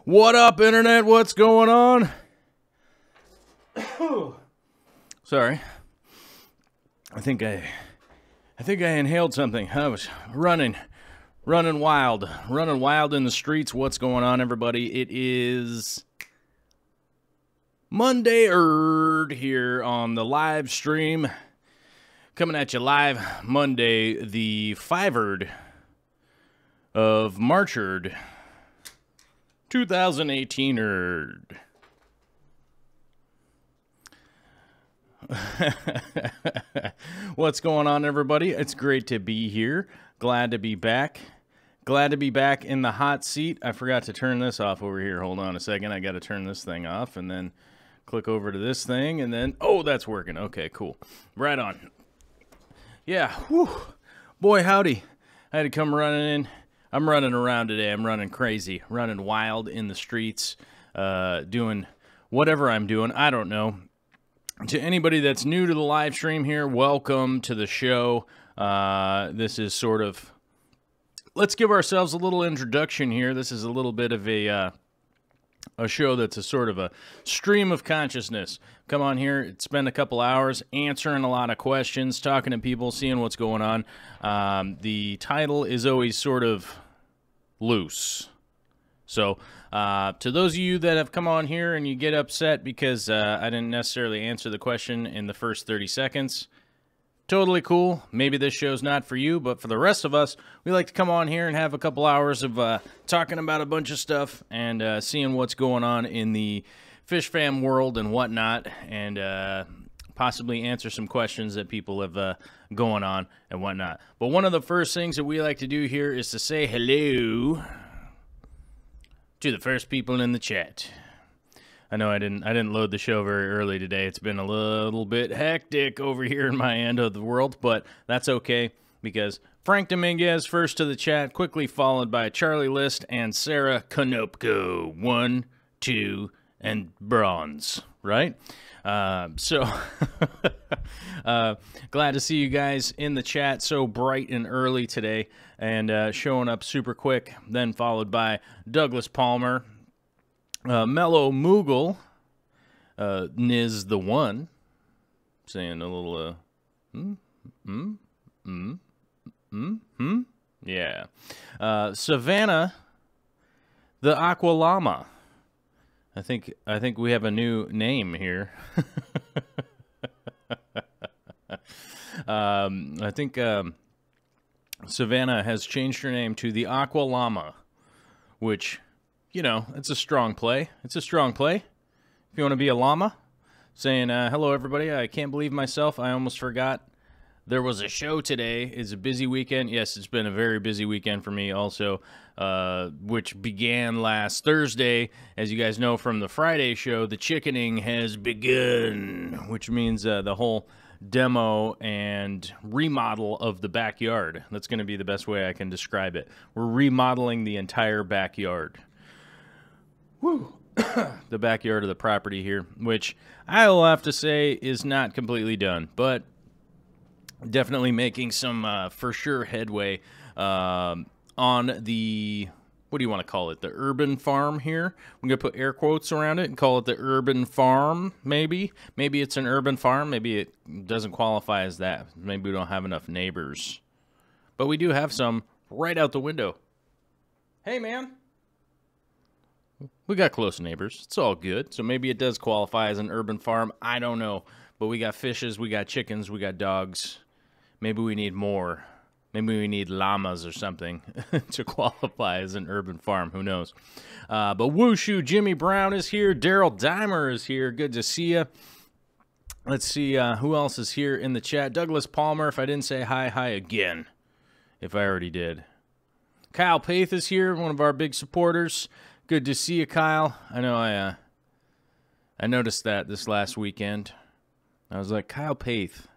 What up, Internet? What's going on? Sorry. I think I inhaled something. I was running wild in the streets. What's going on, everybody? It is Monday here on the live stream. Coming at you live Monday, the 5th of March 2018. What's going on, everybody? It's great to be here. Glad to be back. Glad to be back in the hot seat. I forgot to turn this off over here. Hold on a second. I got to turn this thing off and then click over to this thing and then, oh, that's working. Okay, cool. Right on. Yeah, whew. Boy, howdy. I had to come running in. I'm running around today. I'm running crazy, running wild in the streets, doing whatever I'm doing. I don't know. To anybody that's new to the live stream here, welcome to the show. This is sort of, let's give ourselves a little introduction here. This is a little bit of a show that's a sort of a stream of consciousness. Come on here, spend a couple hours answering a lot of questions, talking to people, seeing what's going on. The title is always sort of loose. So, to those of you that have come on here and you get upset because I didn't necessarily answer the question in the first 30 seconds, totally cool. Maybe this show's not for you, but for the rest of us, we like to come on here and have a couple hours of talking about a bunch of stuff and seeing what's going on in the fish fam world and whatnot, and possibly answer some questions that people have going on and whatnot. But one of the first things that we like to do here is to say hello to the first people in the chat. I know I didn't load the show very early today. It's been a little bit hectic over here in my end of the world, but that's okay because Frank Dominguez first to the chat, quickly followed by Charlie List and Sarah Konopko. 1, 2, and bronze, right? So glad to see you guys in the chat so bright and early today and showing up super quick. Then followed by Douglas Palmer, Mellow Moogle, Niz the One, saying a little, yeah. Savannah, the Aqua Llama. I think we have a new name here. I think Savannah has changed her name to the Aqua Llama, which, you know, it's a strong play. It's a strong play. If you want to be a llama, saying, hello, everybody. I can't believe myself. I almost forgot there was a show today. It's a busy weekend. Yes, it's been a very busy weekend for me also, which began last Thursday. As you guys know from the Friday show, the chickening has begun, which means the whole demo and remodel of the backyard. That's going to be the best way I can describe it. We're remodeling the entire backyard. Woo! The backyard of the property here, which I'll have to say is not completely done, but definitely making some, for sure, headway on the, what do you want to call it, the urban farm here. I'm going to put air quotes around it and call it the urban farm, maybe. Maybe it's an urban farm. Maybe it doesn't qualify as that. Maybe we don't have enough neighbors. But we do have some right out the window. Hey, man. We got close neighbors. It's all good. So maybe it does qualify as an urban farm. I don't know. But we got fishes, we got chickens, we got dogs. Maybe we need more Maybe we need llamas or something to qualify as an urban farm. Who knows? But Wushu Jimmy Brown is here. Daryl Dimer is here. Good to see you. Let's see who else is here in the chat. Douglas Palmer, if I didn't say hi, hi again. If I already did. Kyle Paith is here, one of our big supporters. Good to see you, Kyle. I know I noticed that this last weekend. I was like, Kyle Paith,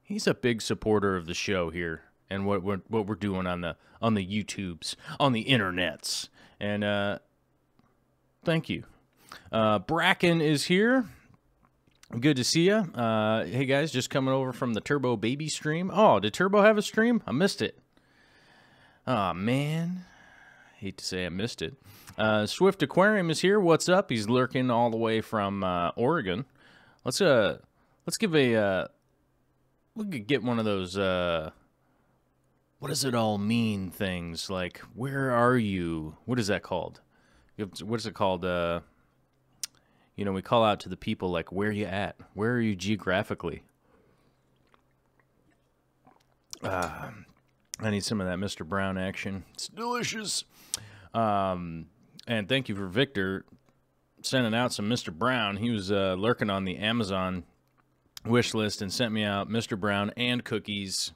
he's a big supporter of the show here and what we're doing on the YouTubes, on the internets. And thank you. Bracken is here. Good to see you. Hey guys, just coming over from the Turbo Baby stream. Oh, did Turbo have a stream? I missed it. Oh man, hate to say I missed it. Swift Aquarium is here. What's up? He's lurking all the way from Oregon. Let's give a we could get one of those what does it all mean things, like where are you? What is that called? What is it called? You know, we call out to the people like, where are you at? Where are you geographically? I need some of that Mr. Brown action. It's delicious. And thank you for Victor sending out some Mr. Brown. He was lurking on the Amazon wish list and sent me out Mr. Brown and cookies.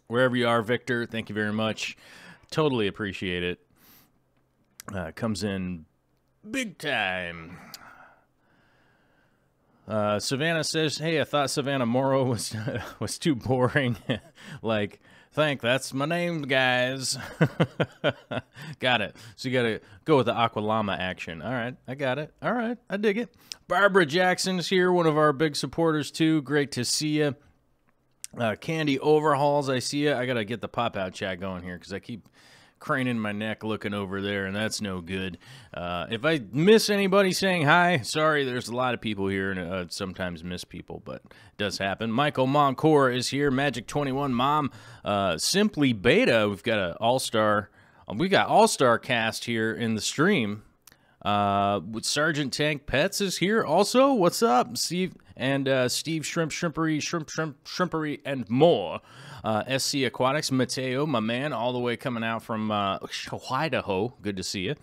Wherever you are, Victor, thank you very much. Totally appreciate it. Comes in big time. Savannah says, hey, I thought Savannah Morrow was too boring. Like, that's my name, guys. Got it. So you got to go with the Aqualama action. All right, I got it. All right, I dig it. Barbara Jackson's here, one of our big supporters, too. Great to see you. Candy Overhauls, I see you. I got to get the pop-out chat going here because I keep craning my neck looking over there, and that's no good. If I miss anybody saying hi, sorry, there's a lot of people here, and sometimes miss people, but it does happen. Michael Moncour is here. Magic 21 Mom. Simply Beta, we've got an all-star. We got all-star cast here in the stream. With Sergeant Tank Pets is here also. What's up, Steve? And Steve Shrimpery, and more. SC Aquatics, Mateo, my man, all the way coming out from Idaho. Good to see you.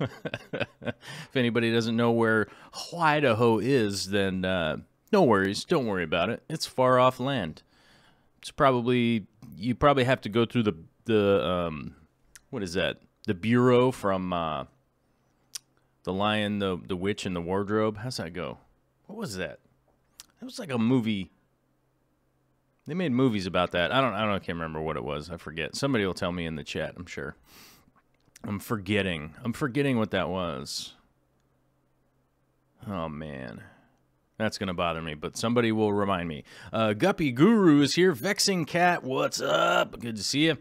If anybody doesn't know where Idaho is, then no worries. Don't worry about it. It's far off land. It's probably, you probably have to go through the what is that? The Bureau from The Lion, the Witch, and the Wardrobe. How's that go? What was that? It was like a movie. They made movies about that. I can't remember what it was. I forget. Somebody will tell me in the chat, I'm sure. I'm forgetting what that was. Oh, man. That's going to bother me, but somebody will remind me. Guppy Guru is here. Vexing Cat, what's up? Good to see you.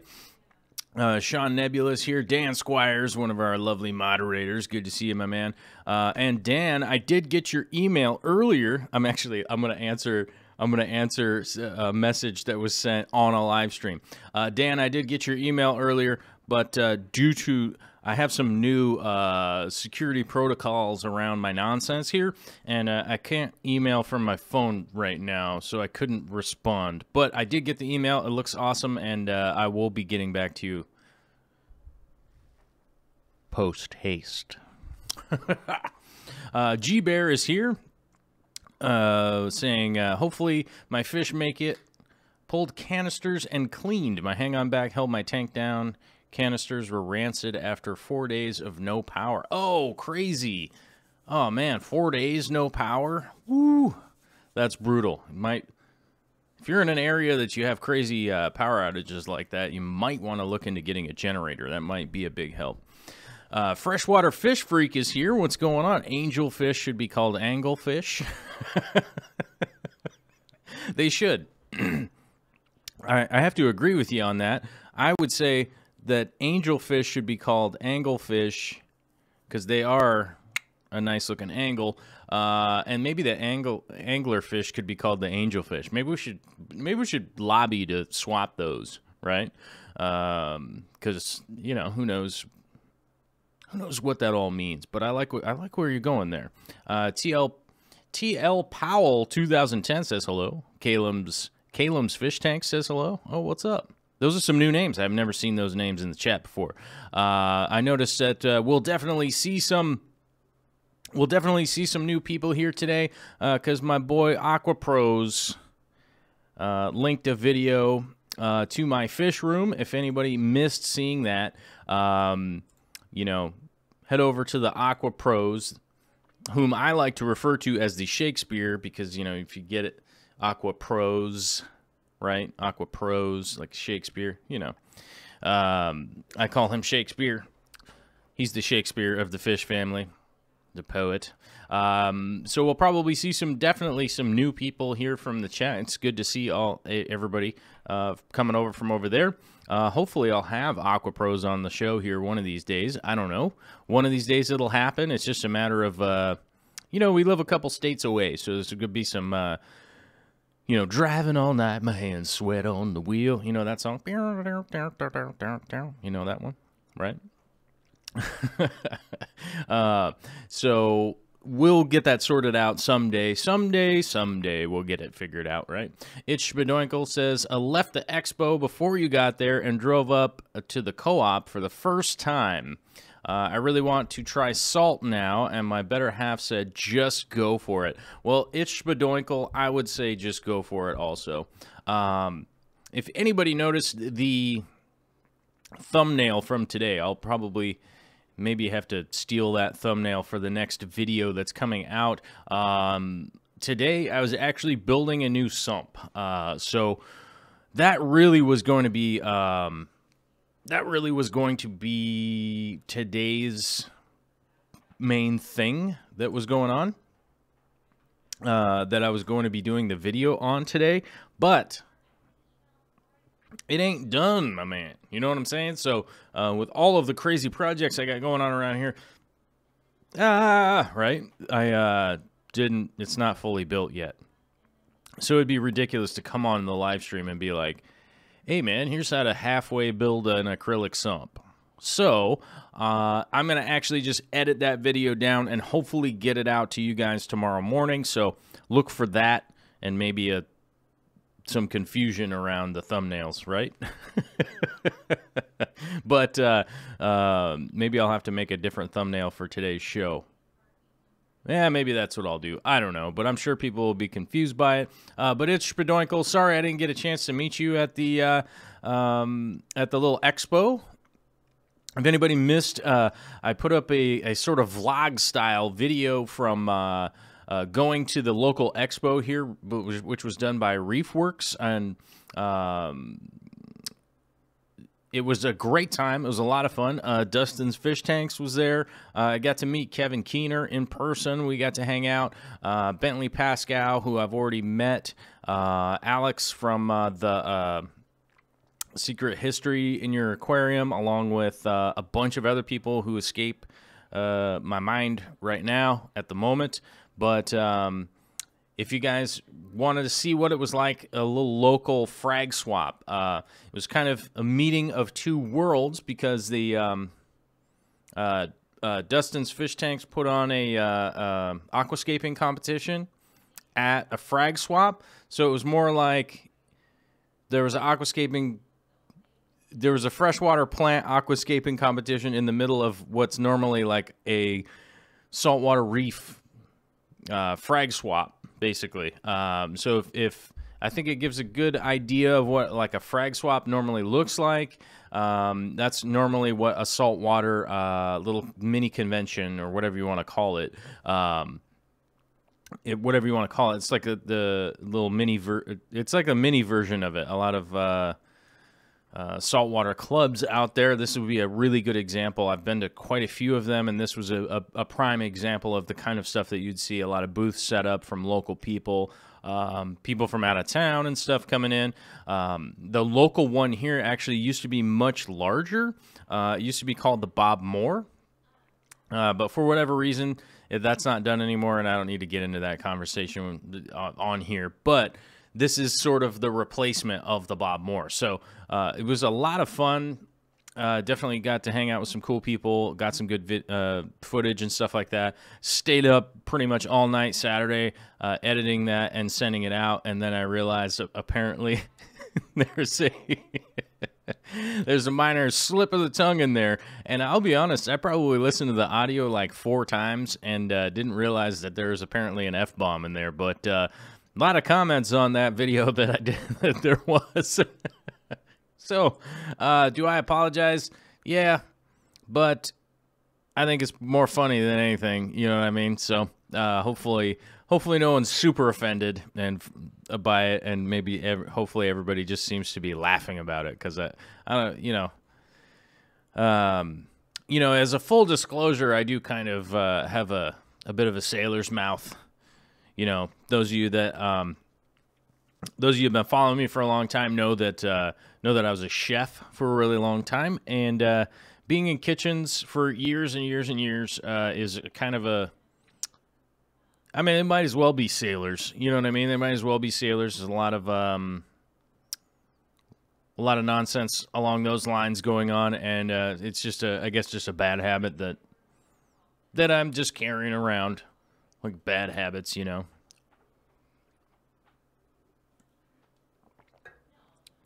Sean Nebulous here. Dan Squires, one of our lovely moderators. Good to see you, my man. And Dan, I did get your email earlier. I'm going to answer a message that was sent on a live stream. Dan, I did get your email earlier, but due to I have some new security protocols around my nonsense here, and I can't email from my phone right now, so I couldn't respond. But I did get the email. It looks awesome, and I will be getting back to you post-haste. G-Bear is here. Saying, hopefully my fish make it. Pulled canisters and cleaned. My hang-on back held my tank down. Canisters were rancid after 4 days of no power. Oh, crazy. Oh, man, 4 days no power? Woo. That's brutal. If you're in an area that you have crazy power outages like that, you might want to look into getting a generator. That might be a big help. Freshwater Fish Freak is here. What's going on? Angelfish should be called anglefish. They should. I have to agree with you on that. I would say that angelfish should be called anglefish because they are a nice looking angle. And maybe the anglerfish could be called the angelfish. Maybe we should lobby to swap those, right? Because you know, who knows what that all means, but I like where you're going there. TL Powell 2010 says hello. Calum's Fish Tank says hello. Oh, what's up? Those are some new names. I've never seen those names in the chat before. I noticed that we'll definitely see some new people here today because my boy Aqua Pros linked a video to my fish room. If anybody missed seeing that, you know, head over to the Aqua Pros, whom I like to refer to as the Shakespeare because, you know, if you get it, Aqua Pros, right? Aqua Pros, like Shakespeare, you know. I call him Shakespeare. He's the Shakespeare of the fish family, the poet. So we'll probably see definitely some new people here from the chat. It's good to see everybody coming over from over there. Hopefully I'll have Aqua Pros on the show here one of these days. I don't know. One of these days it'll happen. It's just a matter of, you know, we live a couple states away, so there's going to be some, you know, driving all night, my hands sweat on the wheel. You know that song? You know that one, right? So we'll get that sorted out someday. Someday we'll get it figured out, right? Itch Bedoinkle says, I left the expo before you got there and drove up to the co-op for the first time. I really want to try salt now, and my better half said, just go for it. Well, Itch Bedoinkle, I would say just go for it also. If anybody noticed the thumbnail from today, I'll probably maybe have to steal that thumbnail for the next video that's coming out. Today, I was actually building a new sump. So that really was going to be... today's main thing that was going on, that I was going to be doing the video on today, but it ain't done, my man. You know what I'm saying? So with all of the crazy projects I got going on around here, right? It's not fully built yet. So it'd be ridiculous to come on the live stream and be like, hey man, here's how to halfway build an acrylic sump. So I'm going to actually just edit that video down and hopefully get it out to you guys tomorrow morning. So look for that and maybe some confusion around the thumbnails, right? But maybe I'll have to make a different thumbnail for today's show. Yeah, maybe that's what I'll do. I don't know, but I'm sure people will be confused by it. But it's Spadoinkle. Sorry I didn't get a chance to meet you at the little expo. If anybody missed, I put up a sort of vlog-style video from going to the local expo here, which was done by Reefworks, and it was a great time. It was a lot of fun. Dustin's Fish Tanks was there. I got to meet Kevin Keener in person. We got to hang out. Bentley Pascal, who I've already met. Alex from the Secret History in Your Aquarium, along with a bunch of other people who escape my mind right now at the moment. But if you guys wanted to see what it was like, a little local frag swap, it was kind of a meeting of two worlds because the Dustin's Fish Tanks put on a aquascaping competition at a frag swap. So it was more like there was a freshwater plant aquascaping competition in the middle of what's normally like a saltwater reef frag swap, basically. So if I think it gives a good idea of what like a frag swap normally looks like. That's normally what a saltwater little mini convention or whatever you want to call it. Whatever you want to call it. It's like the little mini it's like a mini version of it. A lot of saltwater clubs out there. This would be a really good example. I've been to quite a few of them, and this was a prime example of the kind of stuff that you'd see. A lot of booths set up from local people, people from out of town and stuff coming in. The local one here actually used to be much larger. It used to be called the Bob Moore, but for whatever reason, that's not done anymore, and I don't need to get into that conversation on here. But this is sort of the replacement of the Bob Moore. So it was a lot of fun. Definitely got to hang out with some cool people, got some good footage and stuff like that. Stayed up pretty much all night Saturday editing that and sending it out, and then I realized apparently there's a minor slip of the tongue in there, and I'll be honest, I probably listened to the audio like 4 times and didn't realize that there was apparently an F-bomb in there, but a lot of comments on that video that I did that there was. So, do I apologize? Yeah, but I think it's more funny than anything, you know what I mean? So, hopefully no one's super offended and by it, and maybe hopefully everybody just seems to be laughing about it, because I don't, you know, as a full disclosure, I do kind of have a bit of a sailor's mouth. You know, those of you who've been following me for a long time know that I was a chef for a really long time, and being in kitchens for years and years and years is kind of a. I mean, it might as well be sailors. You know what I mean? They might as well be sailors. There's a lot of nonsense along those lines going on, and it's just I guess just a bad habit that I'm just carrying around, like bad habits, you know.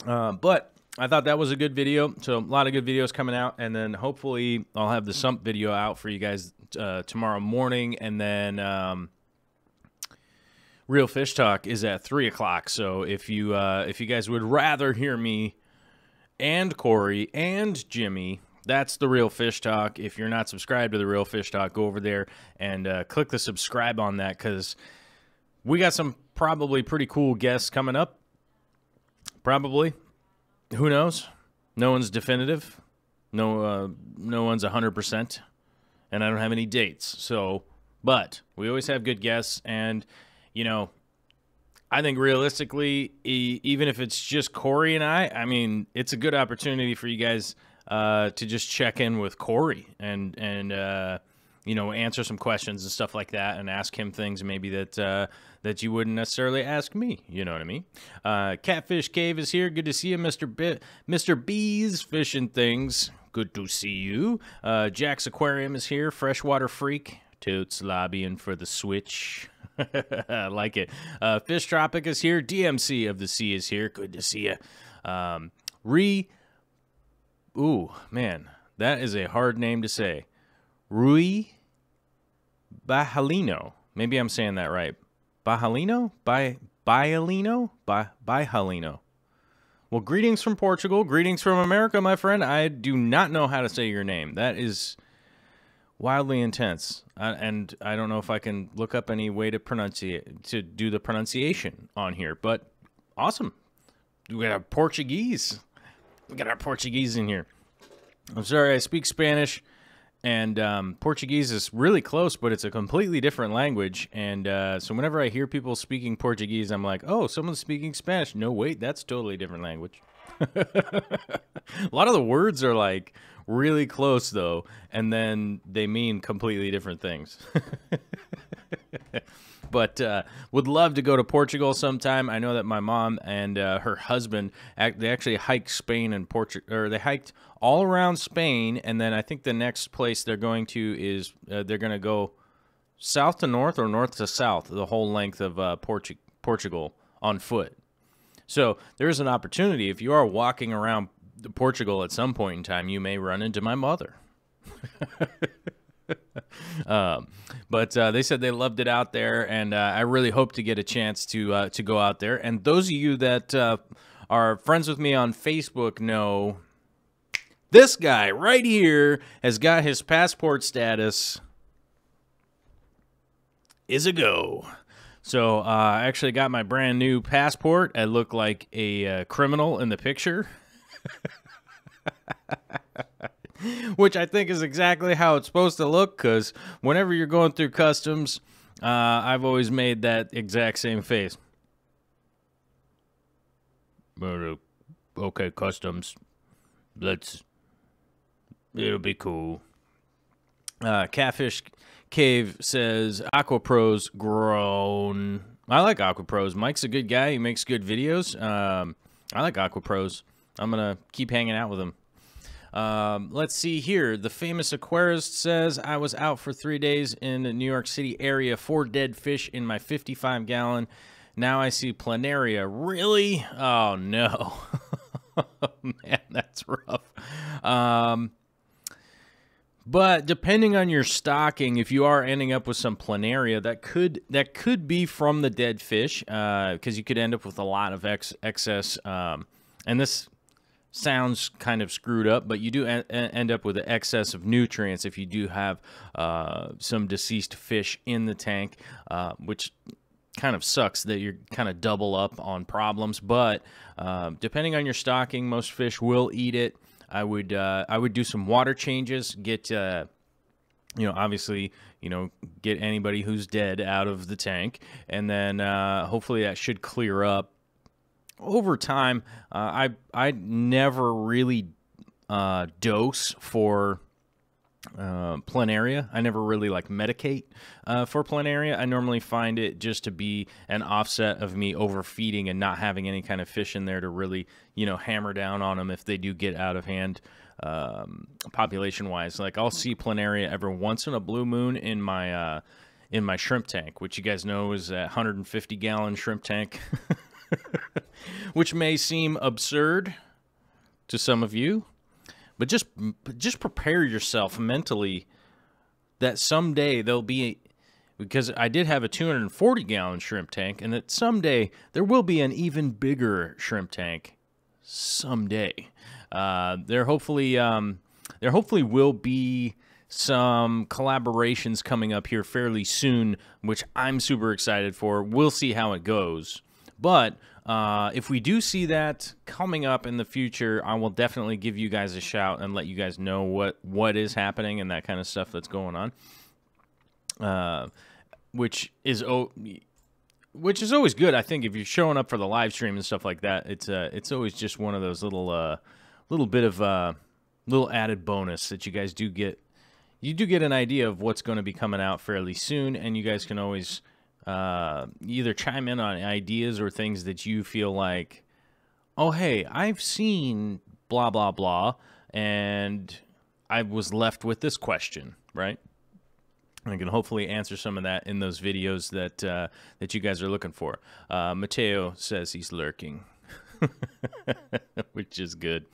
But I thought that was a good video, so a lot of good videos coming out, and then hopefully I'll have the sump video out for you guys tomorrow morning, and then Real Fish Talk is at 3 o'clock. So if you guys would rather hear me and Corey and Jimmy, that's the Real Fish Talk. If you're not subscribed to the Real Fish Talk, go over there and click the subscribe on that, because we got some probably pretty cool guests coming up. Probably. Who knows? No one's definitive. No one's 100%. And I don't have any dates. So, but we always have good guests, and you know, I think realistically, even if it's just Corey and I mean, it's a good opportunity for you guys to just check in with Corey and you know, answer some questions and stuff like that, and ask him things maybe that you wouldn't necessarily ask me. You know what I mean? Catfish Cave is here. Good to see you, Mr. B's Fishing Things. Good to see you. Jack's Aquarium is here. Freshwater Freak. Totes lobbying for the Switch. I like it. Fish Tropic is here. DMC of the Sea is here. Good to see you. Ooh, man, that is a hard name to say. Rui Bajalino. Maybe I'm saying that right. Bajalino? Bajalino? Well, greetings from Portugal. Greetings from America, my friend. I do not know how to say your name. That is wildly intense. And I don't know if I can look up any way to do the pronunciation on here, but awesome. We got our Portuguese. We got our Portuguese in here. I'm sorry, I speak Spanish, and Portuguese is really close, but it's a completely different language. And so whenever I hear people speaking Portuguese, I'm like, oh, someone's speaking Spanish. No, wait, that's totally a different language. A lot of the words are like really close, though, and then they mean completely different things. But would love to go to Portugal sometime. I know that my mom and her husband, they actually hiked Spain and Portugal, or they hiked all around Spain, and then I think the next place they're going to is they're going to go south to north or north to south, the whole length of Portugal on foot. So there's an opportunity. If you are walking around Portugal at some point in time, you may run into my mother. But they said they loved it out there, and I really hope to get a chance to go out there. And those of you that are friends with me on Facebook know this guy right here has got his passport status is a go. So I actually got my brand new passport. I look like a criminal in the picture. Which I think is exactly how it's supposed to look, because whenever you're going through customs, I've always made that exact same face. Okay, customs. It'll be cool. Catfish Cave says, Aquapros grown. I like Aquapros. Mike's a good guy. He makes good videos. I like Aquapros. I'm going to keep hanging out with him. Let's see here. The famous aquarist says, I was out for 3 days in the New York City area, 4 dead fish in my 55-gallon. Now I see planaria. Really? Oh, no. Man, that's rough. But depending on your stocking, if you are ending up with some planaria, that could be from the dead fish, because you could end up with a lot of excess. And this sounds kind of screwed up, but you do end up with an excess of nutrients if you do have some deceased fish in the tank, which kind of sucks that you're kind of double up on problems. But depending on your stocking, most fish will eat it. I would do some water changes, get obviously, get anybody who's dead out of the tank, and then hopefully that should clear up. Over time, I never really dose for planaria. I never really medicate for planaria. I normally find it just to be an offset of me overfeeding and not having any kind of fish in there to really, hammer down on them if they do get out of hand population-wise. Like, I'll see planaria every once in a blue moon in my shrimp tank, which you guys know is a 150-gallon shrimp tank, which may seem absurd to some of you. But just prepare yourself mentally that someday there'll be, because I did have a 240-gallon shrimp tank, and that someday there will be an even bigger shrimp tank. Someday, there hopefully will be some collaborations coming up here fairly soon, which I'm super excited for. We'll see how it goes, but if we do see that coming up in the future, I will definitely give you guys a shout and let you guys know what is happening and that kind of stuff that's going on. Which is always good. I think if you're showing up for the live stream and stuff like that, it's always just one of those little bit of little added bonus that you guys do get. You do get an idea of what's going to be coming out fairly soon, and you guys can always either chime in on ideas or things that you feel like, oh, hey, I've seen blah, blah, blah, and I was left with this question, right? I can hopefully answer some of that in those videos that you guys are looking for. Mateo says he's lurking, which is good.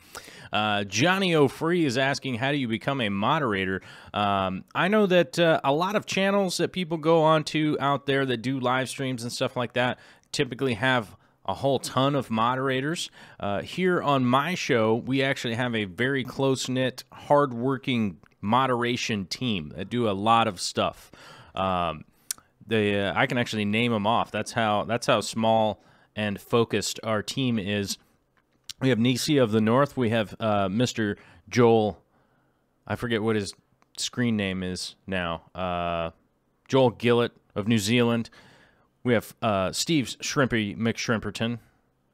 Johnny O'Free is asking, how do you become a moderator? I know that a lot of channels that people go on to out there that do live streams and stuff like that typically have a whole ton of moderators. Here on my show, we actually have a very close-knit, hard-working moderation team that do a lot of stuff. I can actually name them off. That's how small and focused our team is. We have Nisi of the North. We have Mr. Joel. I forget what his screen name is now. Joel Gillett of New Zealand. We have Steve's Shrimpy McShrimperton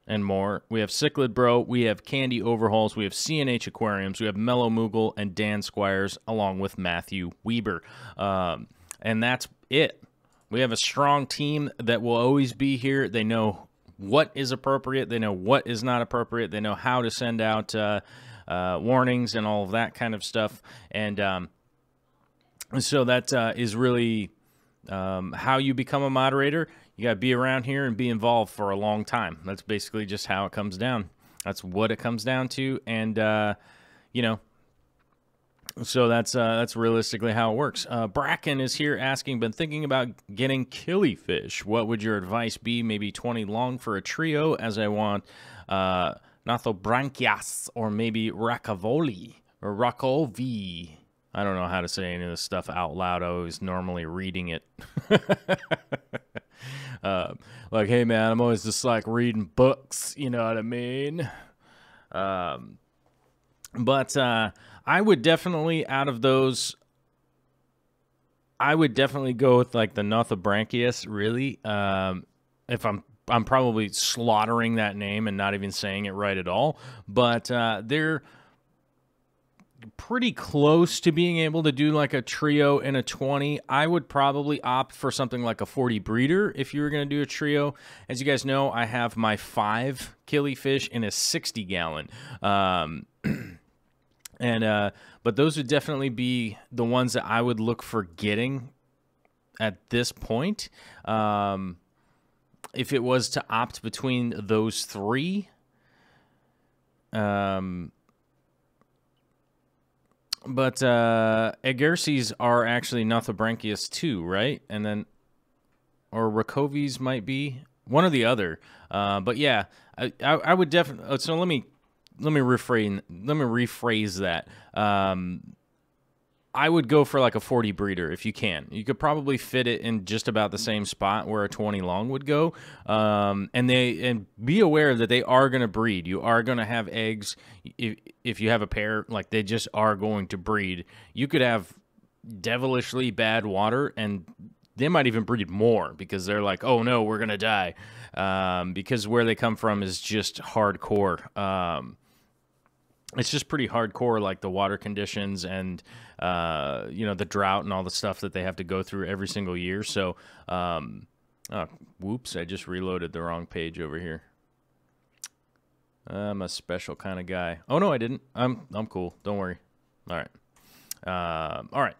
and more. We have Cichlid Bro. We have Candy Overhauls. We have CNH Aquariums. We have Mellow Moogle and Dan Squires, along with Matthew Weber. And that's it. We have a strong team that will always be here. They know what is appropriate. They know what is not appropriate. They know how to send out warnings and all of that kind of stuff. And so that is really how you become a moderator. You got to be around here and be involved for a long time. That's basically just how it comes down. That's what it comes down to. And, so that's realistically how it works. Bracken is here asking, been thinking about getting Killifish. What would your advice be? Maybe 20 long for a trio, as I want Nathobranchias or maybe Racavoli or Rakovi. I don't know how to say any of this stuff out loud. I was normally reading it. Like, hey, man, I'm always just reading books. You know what I mean? But I would definitely, out of those, I would definitely go with the Nathobranchias, really. If I'm probably slaughtering that name and not even saying it right at all. But they're pretty close to being able to do a trio in a 20. I would probably opt for something like a 40 breeder if you were going to do a trio. As you guys know, I have my 5 Killifish in a 60-gallon. And but those would definitely be the ones that I would look for getting at this point. If it was to opt between those three, but Agarces are actually Nothobranchius too, right? And then, or Racovies might be one or the other. But yeah, I would definitely. So let me rephrase that. I would go for like a 40 breeder if you can. You could probably fit it in just about the same spot where a 20 long would go. And be aware that they are going to breed. You are going to have eggs. If you have a pair, like they just are going to breed. You could have devilishly bad water, and they might even breed more because they're like, oh no, we're going to die. Because where they come from is just hardcore. It's just pretty hardcore, like the water conditions and, the drought and all the stuff that they have to go through every single year. So, whoops, I just reloaded the wrong page over here. I'm a special kind of guy. Oh, no, I didn't. I'm cool. Don't worry. All right. All right.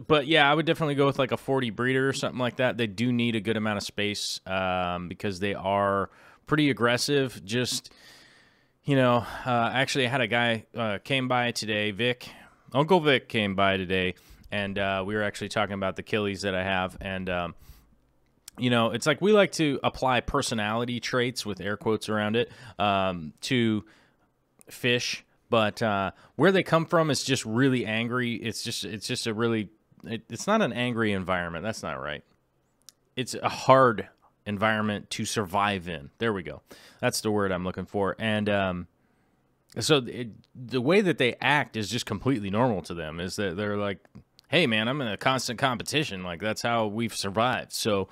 But, yeah, I would definitely go with like a 40 breeder or something like that. They do need a good amount of space because they are pretty aggressive. Just... actually I had a guy came by today, Uncle Vic came by today, and we were actually talking about the Killies that I have, and, it's like we like to apply personality traits with air quotes around it to fish, but where they come from is just really angry. It's just a really, it's not an angry environment. That's not right. It's a hard environment to survive in. There we go. That's the word I'm looking for. And so the way that they act is just completely normal to them. Is that they're like, hey, man, I'm in a constant competition. Like, that's how we've survived. So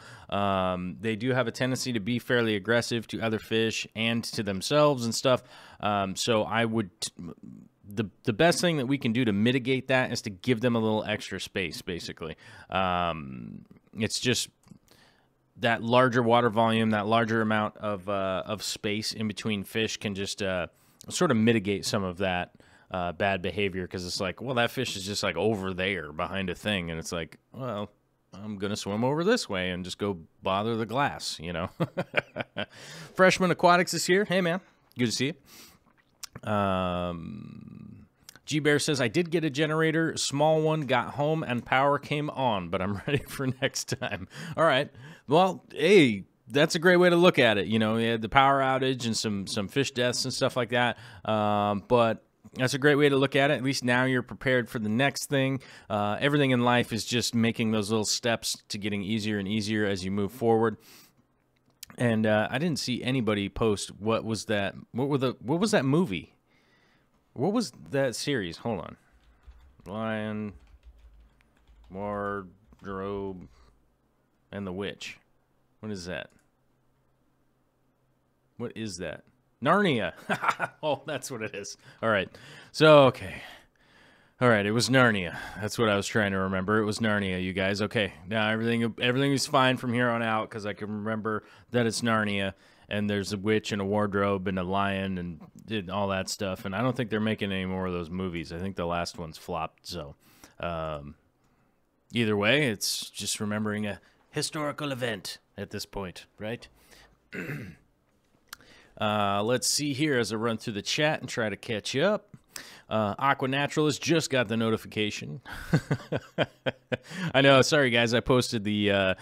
they do have a tendency to be fairly aggressive to other fish and to themselves and stuff. So I would... The best thing that we can do to mitigate that is to give them a little extra space, basically. It's just... that larger water volume, that larger amount of space in between fish can just sort of mitigate some of that bad behavior, because it's like, well, that fish is just like over there behind a thing, and it's like, well, I'm going to swim over this way and just go bother the glass, Freshman Aquatics is here. Hey, man. Good to see you. G-Bear says, I did get a generator, small one, got home, and power came on, but I'm ready for next time. All right. Well, hey, that's a great way to look at it. You had the power outage and some fish deaths and stuff like that. But that's a great way to look at it. At least now you're prepared for the next thing. Everything in life is just making those little steps to getting easier and easier as you move forward. And I didn't see anybody post what was that movie? What was that series? Hold on. Lion, Wardrobe, and the Witch. What is that? What is that? Narnia. Oh, that's what it is. All right. So, okay. All right, it was Narnia. That's what I was trying to remember. It was Narnia, you guys. Okay. Now everything is fine from here on out because I can remember that it's Narnia. And there's a witch and a wardrobe and a lion and did all that stuff. And I don't think they're making any more of those movies. I think the last one's flopped. So either way, it's just remembering a historical event at this point, right? Let's see here as I run through the chat and try to catch up. Aqua Naturalist just got the notification. I know. Sorry, guys. I posted the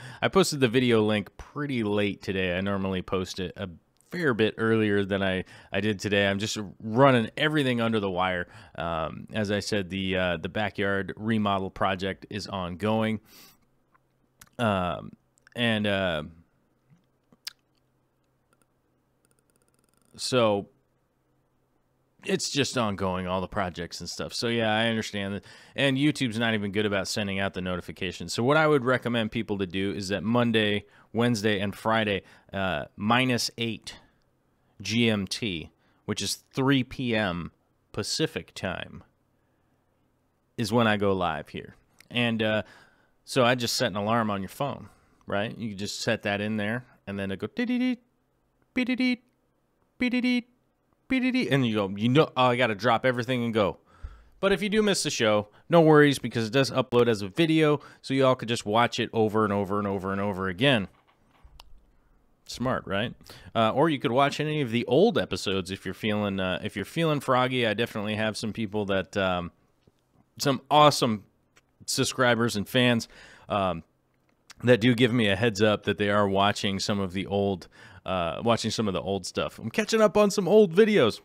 video link pretty late today. I normally post it a fair bit earlier than I did today. I'm just running everything under the wire. As I said, the backyard remodel project is ongoing, so it's just ongoing, all the projects and stuff. So, yeah, I understand that. And YouTube's not even good about sending out the notifications. So what I would recommend people to do is that Monday, Wednesday, and Friday, -8 GMT, which is 3 p.m. Pacific time, is when I go live here. And so I just set an alarm on your phone, right? You can just set that in there, and then it go dee-dee-dee, be-dee-dee, be-dee-dee, and you go, oh, I got to drop everything and go. But if you do miss the show, no worries, because it does upload as a video, so you all could just watch it over and over and over and over again. Smart, right? Or you could watch any of the old episodes if you're feeling froggy. I definitely have some people that some awesome subscribers and fans that do give me a heads up that they are watching some of the old stuff. I'm catching up on some old videos.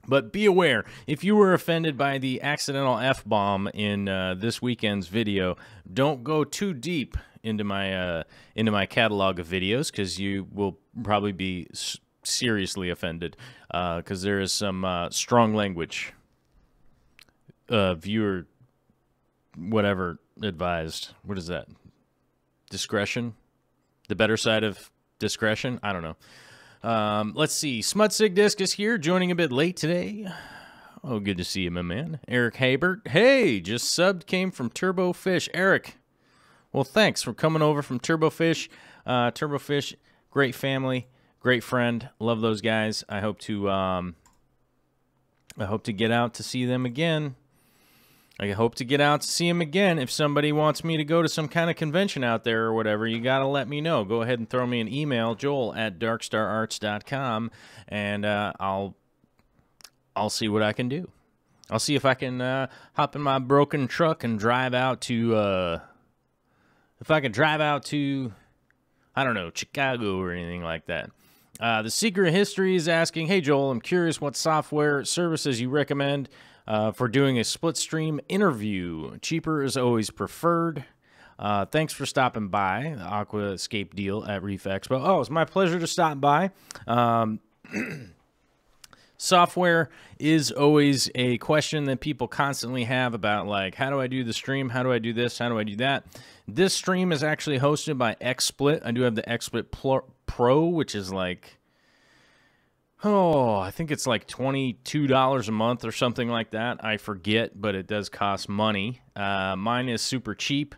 But be aware, if you were offended by the accidental F-bomb in this weekend's video, don't go too deep into my catalog of videos, because you will probably be seriously offended, because there is some strong language. Viewer, whatever, advised. What is that? Discretion? The better side of discretion? I don't know. Let's see. Smutsig Disc is here, joining a bit late today. Oh, good to see you, my man. Eric Habert. Hey, just subbed, came from Turbo Fish. Eric, well, thanks for coming over from Turbo Fish. Turbo Fish, great family, great friend. Love those guys. I hope to get out to see them again. I hope to get out to see him again. If somebody wants me to go to some kind of convention out there or whatever, you got to let me know. Go ahead and throw me an email, joel@darkstararts.com, and I'll see what I can do. I'll see if I can hop in my broken truck and drive out to, I don't know, Chicago or anything like that. The Secret History is asking, hey, Joel, I'm curious what software services you recommend for doing a split stream interview. Cheaper is always preferred. Thanks for stopping by, the Aquascape deal at Reef Expo. Oh, it's my pleasure to stop by. Software is always a question that people constantly have about, like, how do I do the stream? How do I do this? How do I do that? This stream is actually hosted by XSplit. I do have the XSplit Pro, which is like, I think it's like $22 a month or something like that. I forget, but it does cost money. Mine is super cheap.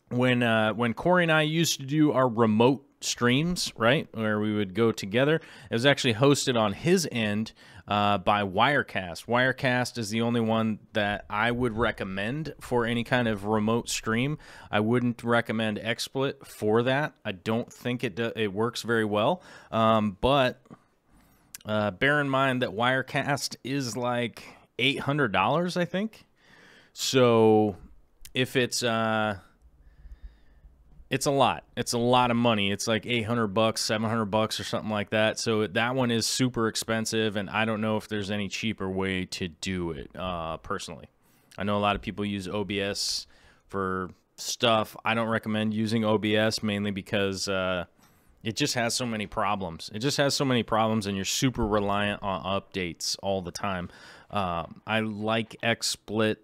When Corey and I used to do our remote streams, right, where we would go together, it was actually hosted on his end by Wirecast. Wirecast is the only one that I would recommend for any kind of remote stream. I wouldn't recommend XSplit for that. I don't think it works very well. But bear in mind that Wirecast is like $800, I think. So if it's a lot. It's a lot of money. It's like $800, $700 or something like that. So that one is super expensive, and I don't know if there's any cheaper way to do it, personally. I know a lot of people use OBS for stuff. I don't recommend using OBS, mainly because it just has so many problems. It just has so many problems, and you're super reliant on updates all the time. I like XSplit.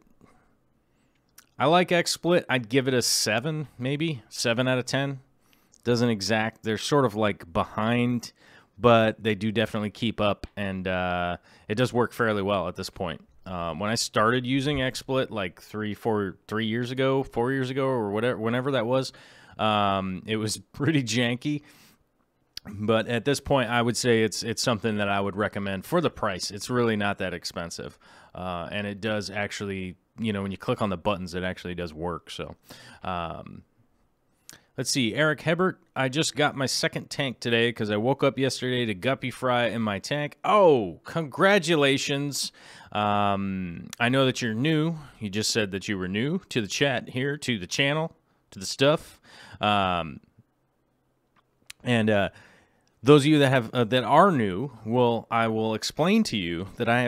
I'd give it a 7, maybe 7 out of 10. Doesn't exact. They're sort of like behind, but they do definitely keep up, and it does work fairly well at this point. When I started using XSplit like 4 years ago, or whatever, whenever that was, it was pretty janky. But at this point, I would say it's something that I would recommend for the price. It's really not that expensive, and it does actually, you know, when you click on the buttons, it actually does work. So, let's see. Eric Hebert, I just got my second tank today because I woke up yesterday to guppy fry in my tank. Oh, congratulations. I know that you're new. You just said that you were new to the chat here, to the channel, to the stuff. Those of you that have that are new, I will explain to you that I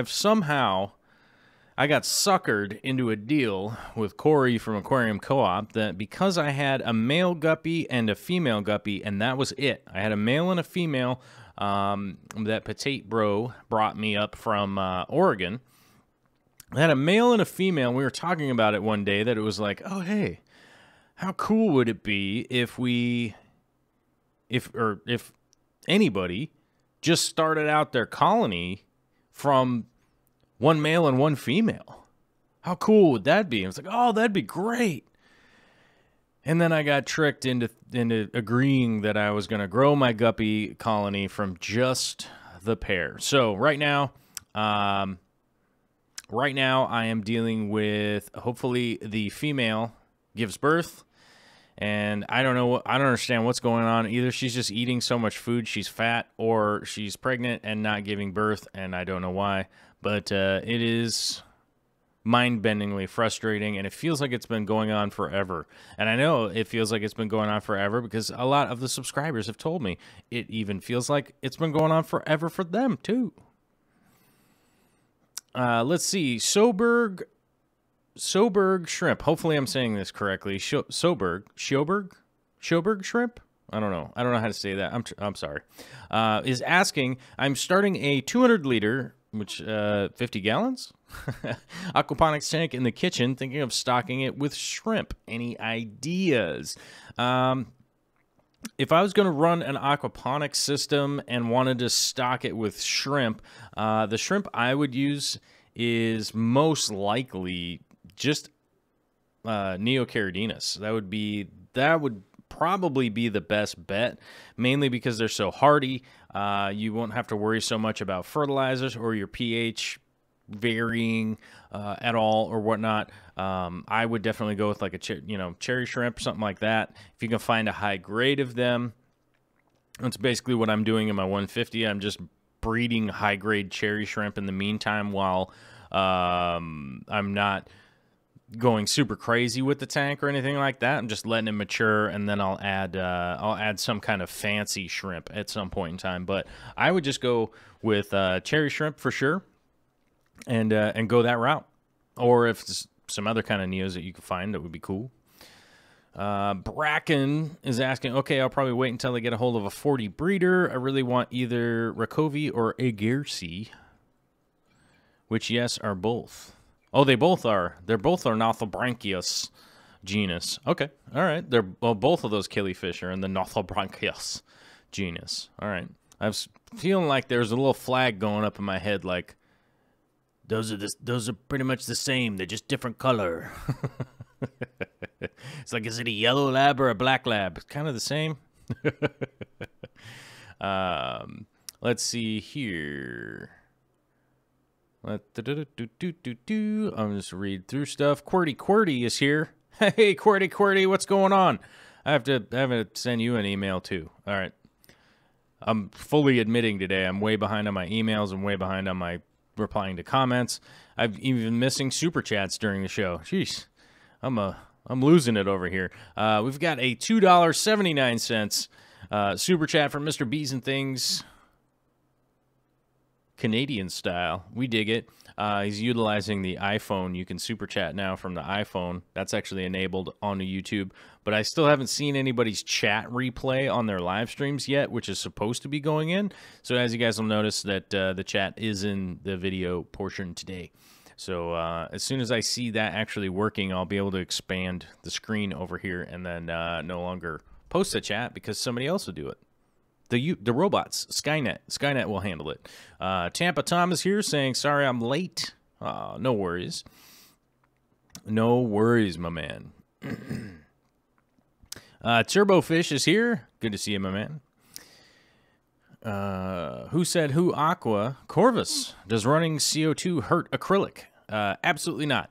got suckered into a deal with Corey from Aquarium Co-op that because I had a male guppy and a female guppy, and that was it. I had a male and a female that Petite Bro brought me up from Oregon. I had a male and a female, and we were talking about it one day that it was like, oh, hey, how cool would it be if anybody just started out their colony from one male and one female? How cool would that be? And it's like, oh, that'd be great. And then I got tricked into agreeing that I was going to grow my guppy colony from just the pair. So right now right now I am dealing with, hopefully the female gives birth, and I don't know, I don't understand what's going on. Either she's just eating so much food she's fat, or she's pregnant and not giving birth, and I don't know why. But it is mind-bendingly frustrating, and it feels like it's been going on forever. And I know it feels like it's been going on forever because a lot of the subscribers have told me it even feels like it's been going on forever for them too. Let's see, Soberg shrimp. Hopefully I'm saying this correctly. Schoberg shrimp. I don't know how to say that. I'm sorry. Is asking, I'm starting a 200 liter, which 50 gallons aquaponics tank in the kitchen, thinking of stocking it with shrimp. Any ideas? If I was going to run an aquaponics system and wanted to stock it with shrimp, the shrimp I would use is most likely just Neocaridinus. That would probably be the best bet, mainly because they're so hardy. You won't have to worry so much about fertilizers or your pH varying at all or whatnot. I would definitely go with like a cherry shrimp, something like that. If you can find a high grade of them, that's basically what I'm doing in my 150. I'm just breeding high grade cherry shrimp in the meantime while I'm not going super crazy with the tank or anything like that. I'm just letting it mature, and then I'll add some kind of fancy shrimp at some point in time. But I would just go with cherry shrimp for sure, and go that route. Or if there's some other kind of neos that you can find, that would be cool. Bracken is asking, okay, I'll probably wait until I get a hold of a 40 breeder. I really want either Rakovi or Agersi, which, yes, are both. Oh, they both are. They're both Ornithobranchius genus. Okay, all right. Both of those killifish are in the Ornithobranchius genus. All right. I was feeling like there's a little flag going up in my head, like those are pretty much the same. They're just different color. It's like, is it a yellow lab or a black lab? It's kind of the same. Let's see here. I'm just read through stuff. QWERTY is here. Hey, QWERTY, what's going on? I have to send you an email too. All right. I'm fully admitting today I'm way behind on my emails. I'm way behind on my replying to comments. I've even missing super chats during the show. Jeez, I'm losing it over here. We've got a $2.79 super chat from Mr. Bees and Things. Canadian style. We dig it. He's utilizing the iPhone. You can super chat now from the iPhone. That's actually enabled onto YouTube. But I still haven't seen anybody's chat replay on their live streams yet, which is supposed to be going in. So as you guys will notice that the chat is in the video portion today. So as soon as I see that actually working, I'll be able to expand the screen over here and then no longer post the chat because somebody else will do it. The robots, Skynet will handle it. Tampa Tom is here saying, sorry I'm late. No worries. No worries, my man. Turbofish is here. Good to see you, my man. Who said who Aqua? Corvus. Does running CO2 hurt acrylic? Absolutely not.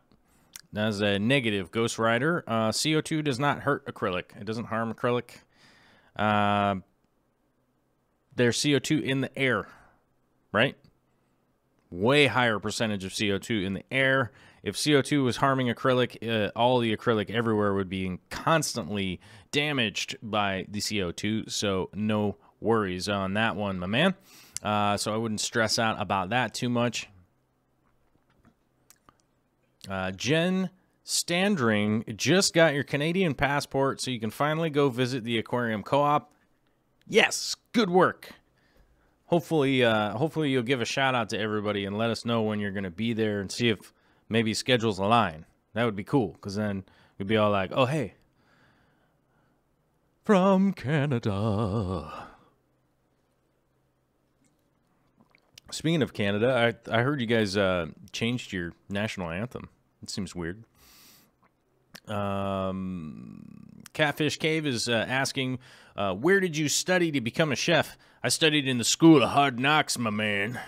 That's a negative, Ghost Rider. CO2 does not hurt acrylic. It doesn't harm acrylic. There's CO2 in the air, right? Way higher percentage of CO2 in the air. If CO2 was harming acrylic, all the acrylic everywhere would be constantly damaged by the CO2, so no worries on that one, my man. So I wouldn't stress out about that too much. Jen Standring just got your Canadian passport, so you can finally go visit the Aquarium Co-op. Yes, good work. Hopefully you'll give a shout out to everybody and let us know when you're going to be there and see if maybe schedules align. That would be cool, because then we'd be all like, oh, hey, from Canada. Speaking of Canada, I heard you guys changed your national anthem. It seems weird. Catfish Cave is asking, where did you study to become a chef? I studied in the School of Hard Knocks, my man.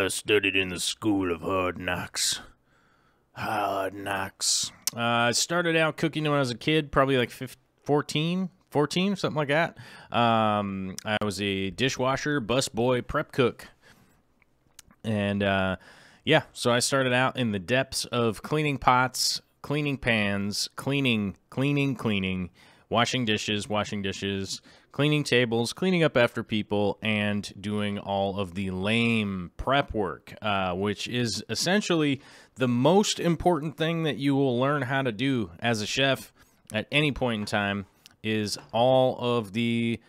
Studied in the school of hard knocks. Hard knocks. I started out cooking when I was a kid, probably like 14, something like that. I was a dishwasher, busboy, prep cook. And yeah, so I started out in the depths of cleaning pots, cleaning pans, cleaning, washing dishes, cleaning tables, cleaning up after people, and doing all of the lame prep work, which is essentially the most important thing that you will learn how to do as a chef at any point in time, is all of the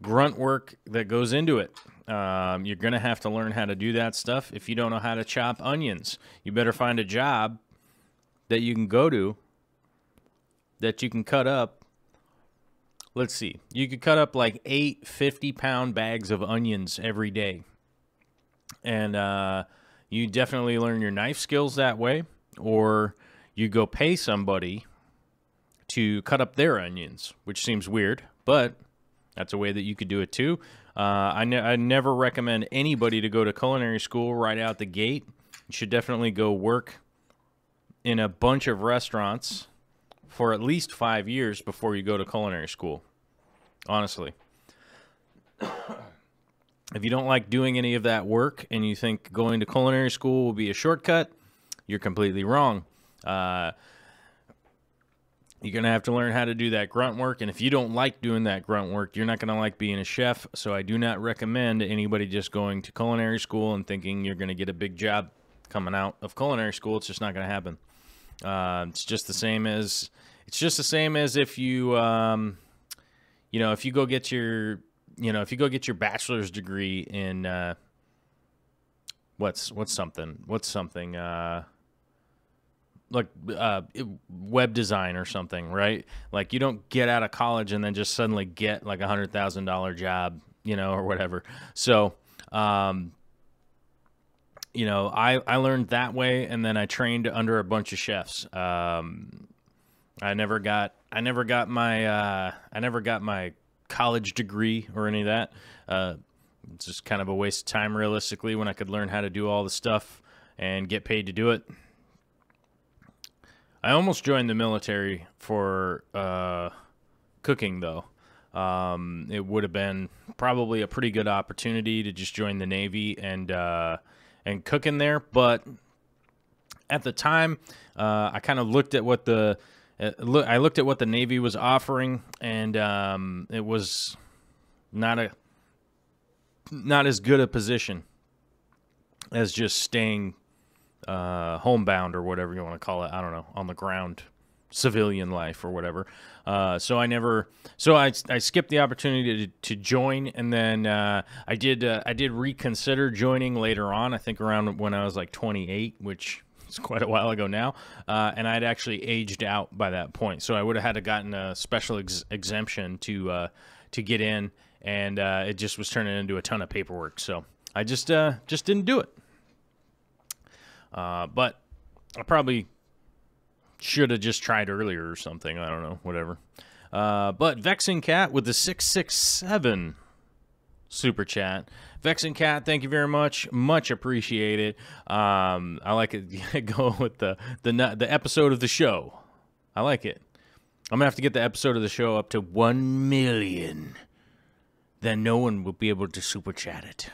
grunt work that goes into it. You're going to have to learn how to do that stuff. If you don't know how to chop onions, you better find a job that you can go to that you can cut up. Let's see. You could cut up like 8 50-pound bags of onions every day. And you definitely learn your knife skills that way. Or you go pay somebody to cut up their onions, which seems weird, but that's a way that you could do it too. I never recommend anybody to go to culinary school right out the gate. You should definitely go work in a bunch of restaurants for at least 5 years before you go to culinary school. Honestly. If you don't like doing any of that work and you think going to culinary school will be a shortcut, you're completely wrong. You're going to have to learn how to do that grunt work, and if you don't like doing that grunt work, you're not going to like being a chef, so I do not recommend anybody just going to culinary school and thinking you're going to get a big job coming out of culinary school. It's just not going to happen. It's just the same as if you, if you go get your, if you go get your bachelor's degree in, what's something, like web design or something, right? Like you don't get out of college and then just suddenly get like $100,000 job, or whatever. So, I learned that way, and then I trained under a bunch of chefs. I never got my college degree or any of that. It's just kind of a waste of time, realistically, when I could learn how to do all the stuff and get paid to do it. I almost joined the military for cooking, though. It would have been probably a pretty good opportunity to just join the Navy and cook in there. But at the time, I kind of looked at what the Navy was offering, and it was not as good a position as just staying homebound, or whatever you want to call it. I don't know, on the ground, civilian life or whatever. So I skipped the opportunity to join, and then I did reconsider joining later on. I think around when I was like 28, which is quite a while ago now, and I'd actually aged out by that point. So I would have had to gotten a special exemption to get in, and it just was turning into a ton of paperwork. So I just didn't do it. But I probably should have just tried earlier or something. I don't know, whatever. But Vexing Cat with the 667 super chat. Vexing Cat, thank you very much. Much appreciated. I like it. Go with the episode of the show. I like it. I'm gonna have to get the episode of the show up to 1 million. Then no one will be able to super chat it.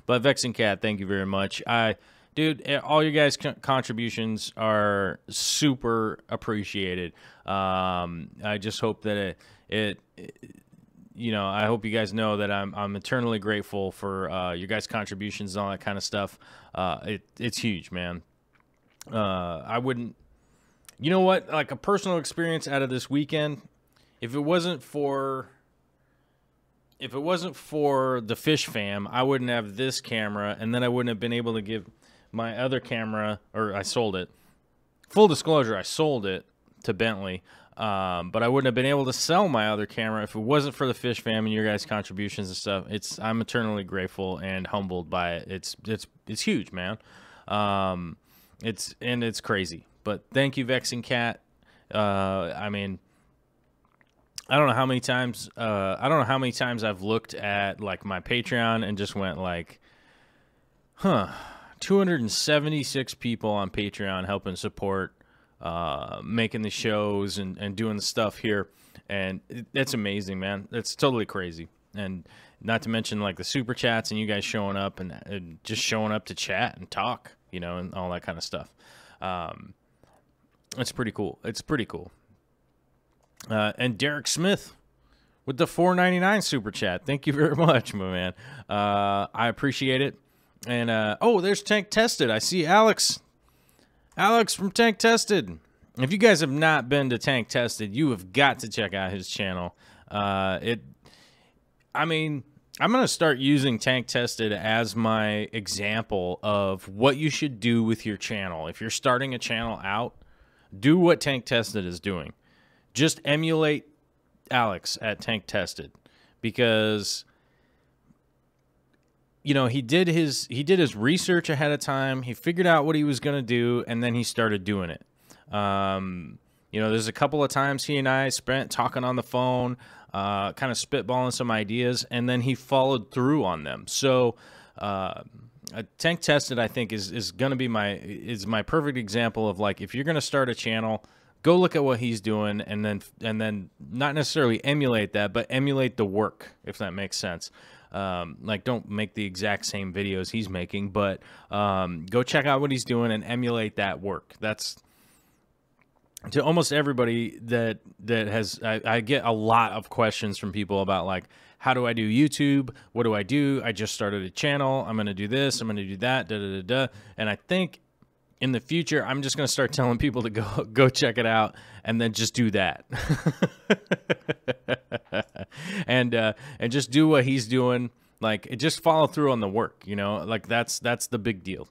But Vexing Cat, thank you very much. Dude, all you guys' contributions are super appreciated. I just hope that I hope you guys know that I'm eternally grateful for your guys' contributions and all that kind of stuff. It's huge, man. I wouldn't, like a personal experience out of this weekend, if it wasn't for the fish fam, I wouldn't have this camera, and then I wouldn't have been able to give my other camera, or I sold it. Full disclosure, I sold it to Bentley, but I wouldn't have been able to sell my other camera if it wasn't for the fish fam and your guys' contributions and stuff. I'm eternally grateful and humbled by it. It's huge, man. It's crazy. But thank you, Vexing Cat. I don't know how many times I've looked at like my Patreon and just went like, 276 people on Patreon helping support, making the shows and doing the stuff here. And it's amazing, man. It's totally crazy. And not to mention like the super chats and you guys showing up and just showing up to chat and talk, you know, and all that kind of stuff. It's pretty cool. It's pretty cool. And Derek Smith with the $4.99 super chat. Thank you very much, my man. I appreciate it. And, oh, there's Tank Tested. I see Alex. Alex from Tank Tested. If you guys have not been to Tank Tested, you have got to check out his channel. I mean, I'm going to start using Tank Tested as my example of what you should do with your channel. If you're starting a channel out, do what Tank Tested is doing. Just emulate Alex at Tank Tested, because you know, he did his research ahead of time. He figured out what he was going to do, and then he started doing it. You know, there's a couple of times he and I spent talking on the phone, kind of spitballing some ideas, and then he followed through on them. So, Tank Tested, I think, is going to be my perfect example of like, if you're going to start a channel, go look at what he's doing, and then not necessarily emulate that, but emulate the work, if that makes sense. Like, don't make the exact same videos he's making, but go check out what he's doing and emulate that work. That's to almost everybody that has. I get a lot of questions from people about like, how do I do YouTube? What do I do? I just started a channel. I'm going to do this. I'm going to do that. Da da da da. And I think in the future, I'm just going to start telling people to go check it out and then just do that. and just do what he's doing. Like, just follow through on the work, you know? Like, that's the big deal.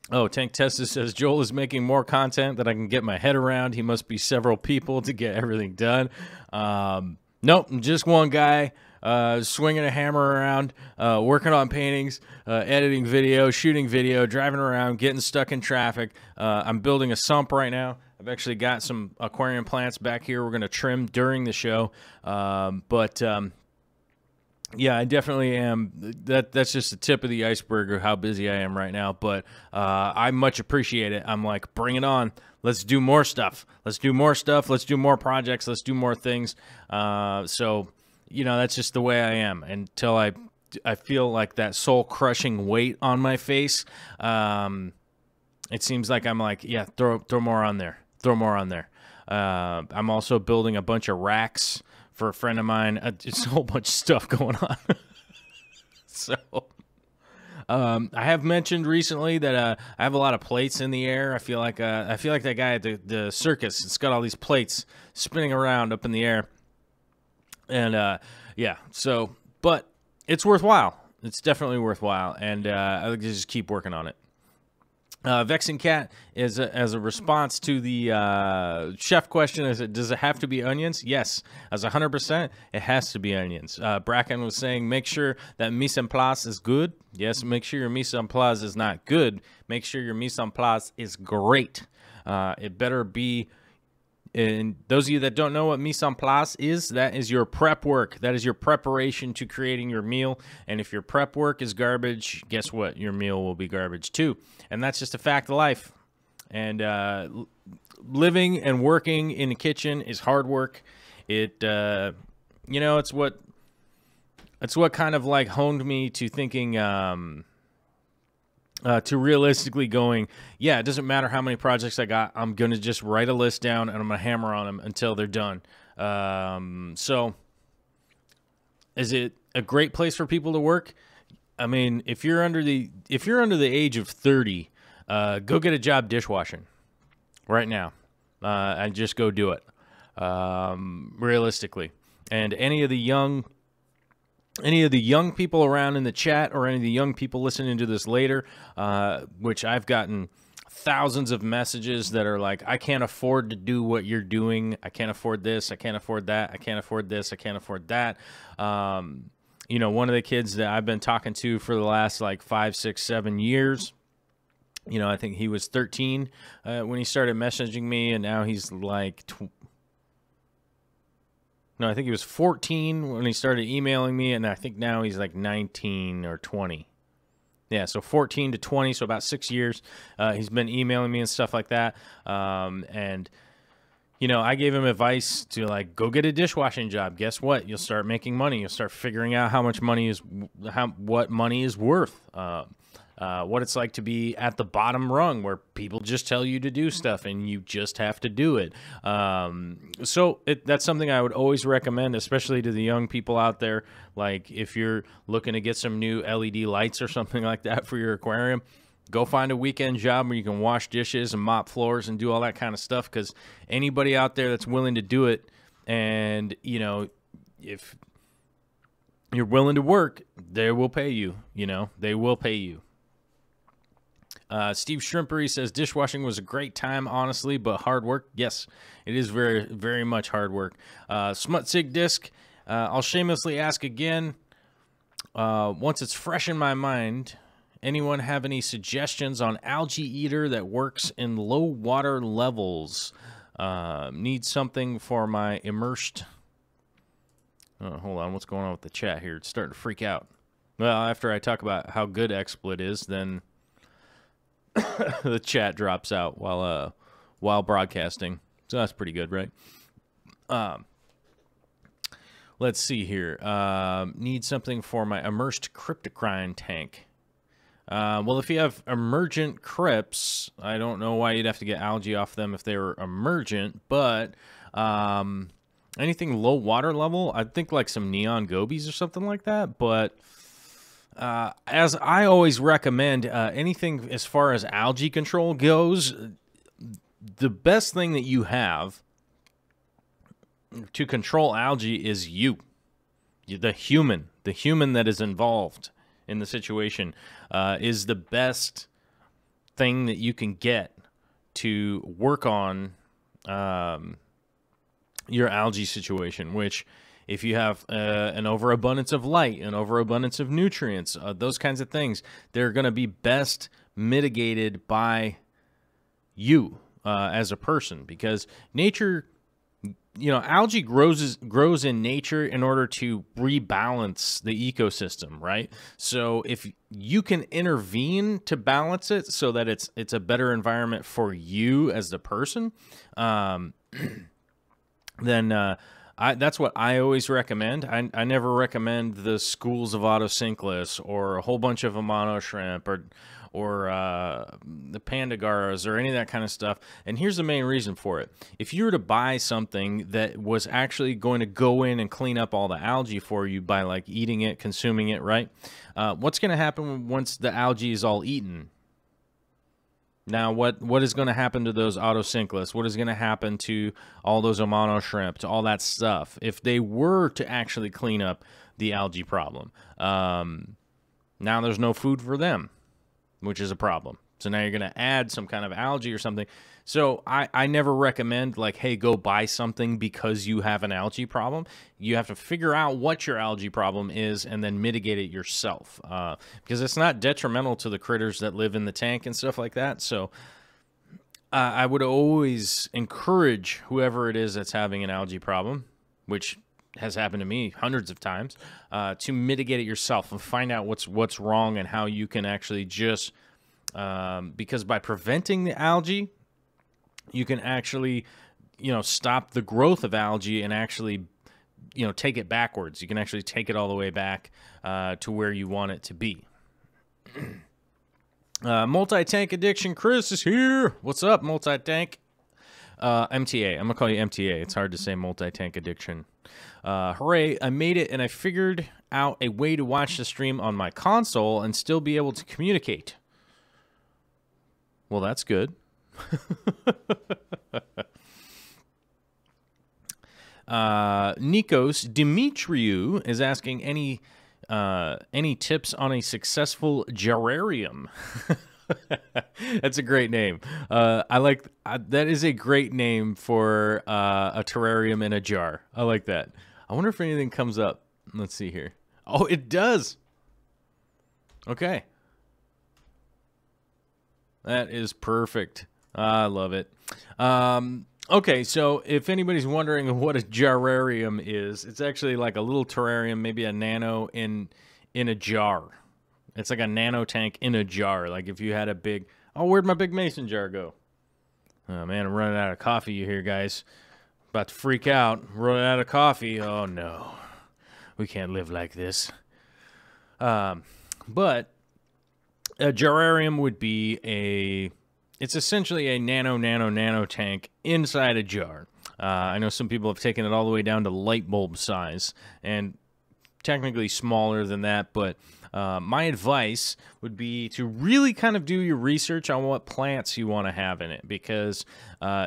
Oh, Tank Testa says, Joel is making more content that I can get my head around. He must be several people to get everything done. Nope, just one guy. Swinging a hammer around, working on paintings, editing video, shooting video, driving around, getting stuck in traffic. I'm building a sump right now. I've actually got some aquarium plants back here we're going to trim during the show. Yeah, I definitely am. That's just the tip of the iceberg of how busy I am right now. But I much appreciate it. I'm like, bring it on. Let's do more stuff. Let's do more stuff. Let's do more projects. Let's do more things. So, you know, that's just the way I am until I feel like that soul-crushing weight on my face. It seems like I'm like, yeah, throw more on there. Throw more on there. I'm also building a bunch of racks for a friend of mine. It's a whole bunch of stuff going on. So, I have mentioned recently that I have a lot of plates in the air. I feel like that guy at the circus. It's got all these plates spinning around up in the air. And, yeah, so, but it's worthwhile. It's definitely worthwhile. And, I like to just keep working on it. Vexing Cat is as a response to the chef question, does it have to be onions? Yes, as 100%, it has to be onions. Bracken was saying, make sure that mise en place is good. Yes, make sure your mise en place is not good. Make sure your mise en place is great. It better be. And those of you that don't know what mise en place is, that is your prep work. That is your preparation to creating your meal. And if your prep work is garbage, guess what? Your meal will be garbage too. And that's just a fact of life. And living and working in the kitchen is hard work. It, you know, it's what kind of like honed me to thinking, to realistically going, yeah, it doesn't matter how many projects I got. I'm going to just write a list down and I'm going to hammer on them until they're done. So is it a great place for people to work? I mean, if you're under the age of 30, go get a job dishwashing right now, and just go do it. Realistically, and any of the young people around in the chat, or any of the young people listening to this later, which I've gotten thousands of messages that are like, I can't afford to do what you're doing. I can't afford this. I can't afford that. I can't afford this. I can't afford that. You know, one of the kids that I've been talking to for the last like 5, 6, 7 years, You know, I think he was 13 when he started messaging me, and now he's like, no, I think he was 14 when he started emailing me, and I think now he's like 19 or 20. Yeah, so 14 to 20, so about 6 years. He's been emailing me and stuff like that. And, you know, I gave him advice to, like, go get a dishwashing job. Guess what? You'll start making money. You'll start figuring out how much money is, what money is worth. What it's like to be at the bottom rung where people just tell you to do stuff and you just have to do it. So that's something I would always recommend, especially to the young people out there. Like if you're looking to get some new LED lights or something like that for your aquarium, go find a weekend job where you can wash dishes and mop floors and do all that kind of stuff, because anybody out there that's willing to do it, and, you know, if you're willing to work, they will pay you. You know, they will pay you. Steve Shrimpery says, dishwashing was a great time, honestly, but hard work. Yes, it is very, very much hard work. Smutsig Disc, I'll shamelessly ask again, once it's fresh in my mind, anyone have any suggestions on algae eater that works in low water levels? Need something for my immersed... Oh, hold on, what's going on with the chat here? It's starting to freak out. Well, after I talk about how good XSplit is, then... the chat drops out while broadcasting, so that's pretty good, right? Let's see here. Need something for my immersed cryptocrine tank. Well, if you have emergent crypts, I don't know why you'd have to get algae off them if they were emergent, but anything low water level, I'd think like some neon gobies or something like that, but... as I always recommend, anything as far as algae control goes, the best thing that you have to control algae is you, the human that is involved in the situation, is the best thing that you can get to work on your algae situation, which... If you have an overabundance of light, an overabundance of nutrients, those kinds of things, they're going to be best mitigated by you as a person, because nature, you know, algae grows in nature in order to rebalance the ecosystem, right? So if you can intervene to balance it so that it's a better environment for you as the person, then that's what I always recommend. I never recommend the schools of autosynclus or a whole bunch of Amano shrimp or the Pandagaras or any of that kind of stuff. And here's the main reason for it. If you were to buy something that was actually going to go in and clean up all the algae for you by like eating it, consuming it, right? What's going to happen once the algae is all eaten? Now, what is going to happen to those autosynclus? What is going to happen to all those Amano shrimp, to all that stuff, if they were to actually clean up the algae problem? Now there's no food for them, which is a problem. So now you're going to add some kind of algae or something. So I never recommend, like, hey, go buy something because you have an algae problem. You have to figure out what your algae problem is and then mitigate it yourself, because it's not detrimental to the critters that live in the tank and stuff like that. So I would always encourage whoever it is that's having an algae problem, which has happened to me hundreds of times, to mitigate it yourself and find out what's wrong and how you can actually just, because by preventing the algae, you can actually, you know, stop the growth of algae and actually, you know, take it backwards. You can actually take it all the way back to where you want it to be. Multi-tank addiction Chris is here. What's up, multi-tank? MTA. I'm going to call you MTA. It's hard to say multi-tank addiction. Hooray, I made it, and I figured out a way to watch the stream on my console and still be able to communicate. Well, that's good. Nikos Dimitriou is asking any tips on a successful gerarium. That's a great name. I like that is a great name for a terrarium in a jar. I like that. I wonder if anything comes up. Let's see here. Oh, it does. Okay. That is perfect. I love it. Okay, so if anybody's wondering what a jararium is, it's actually like a little terrarium, maybe a nano in a jar. It's like a nano tank in a jar. Like if you had a big... Oh, where'd my big mason jar go? Oh, man, I'm running out of coffee here, guys. About to freak out. Running out of coffee. Oh, no. We can't live like this. But a jararium would be a... It's essentially a nano tank inside a jar. I know some people have taken it all the way down to light bulb size, and technically smaller than that, but my advice would be to really kind of do your research on what plants you want to have in it, because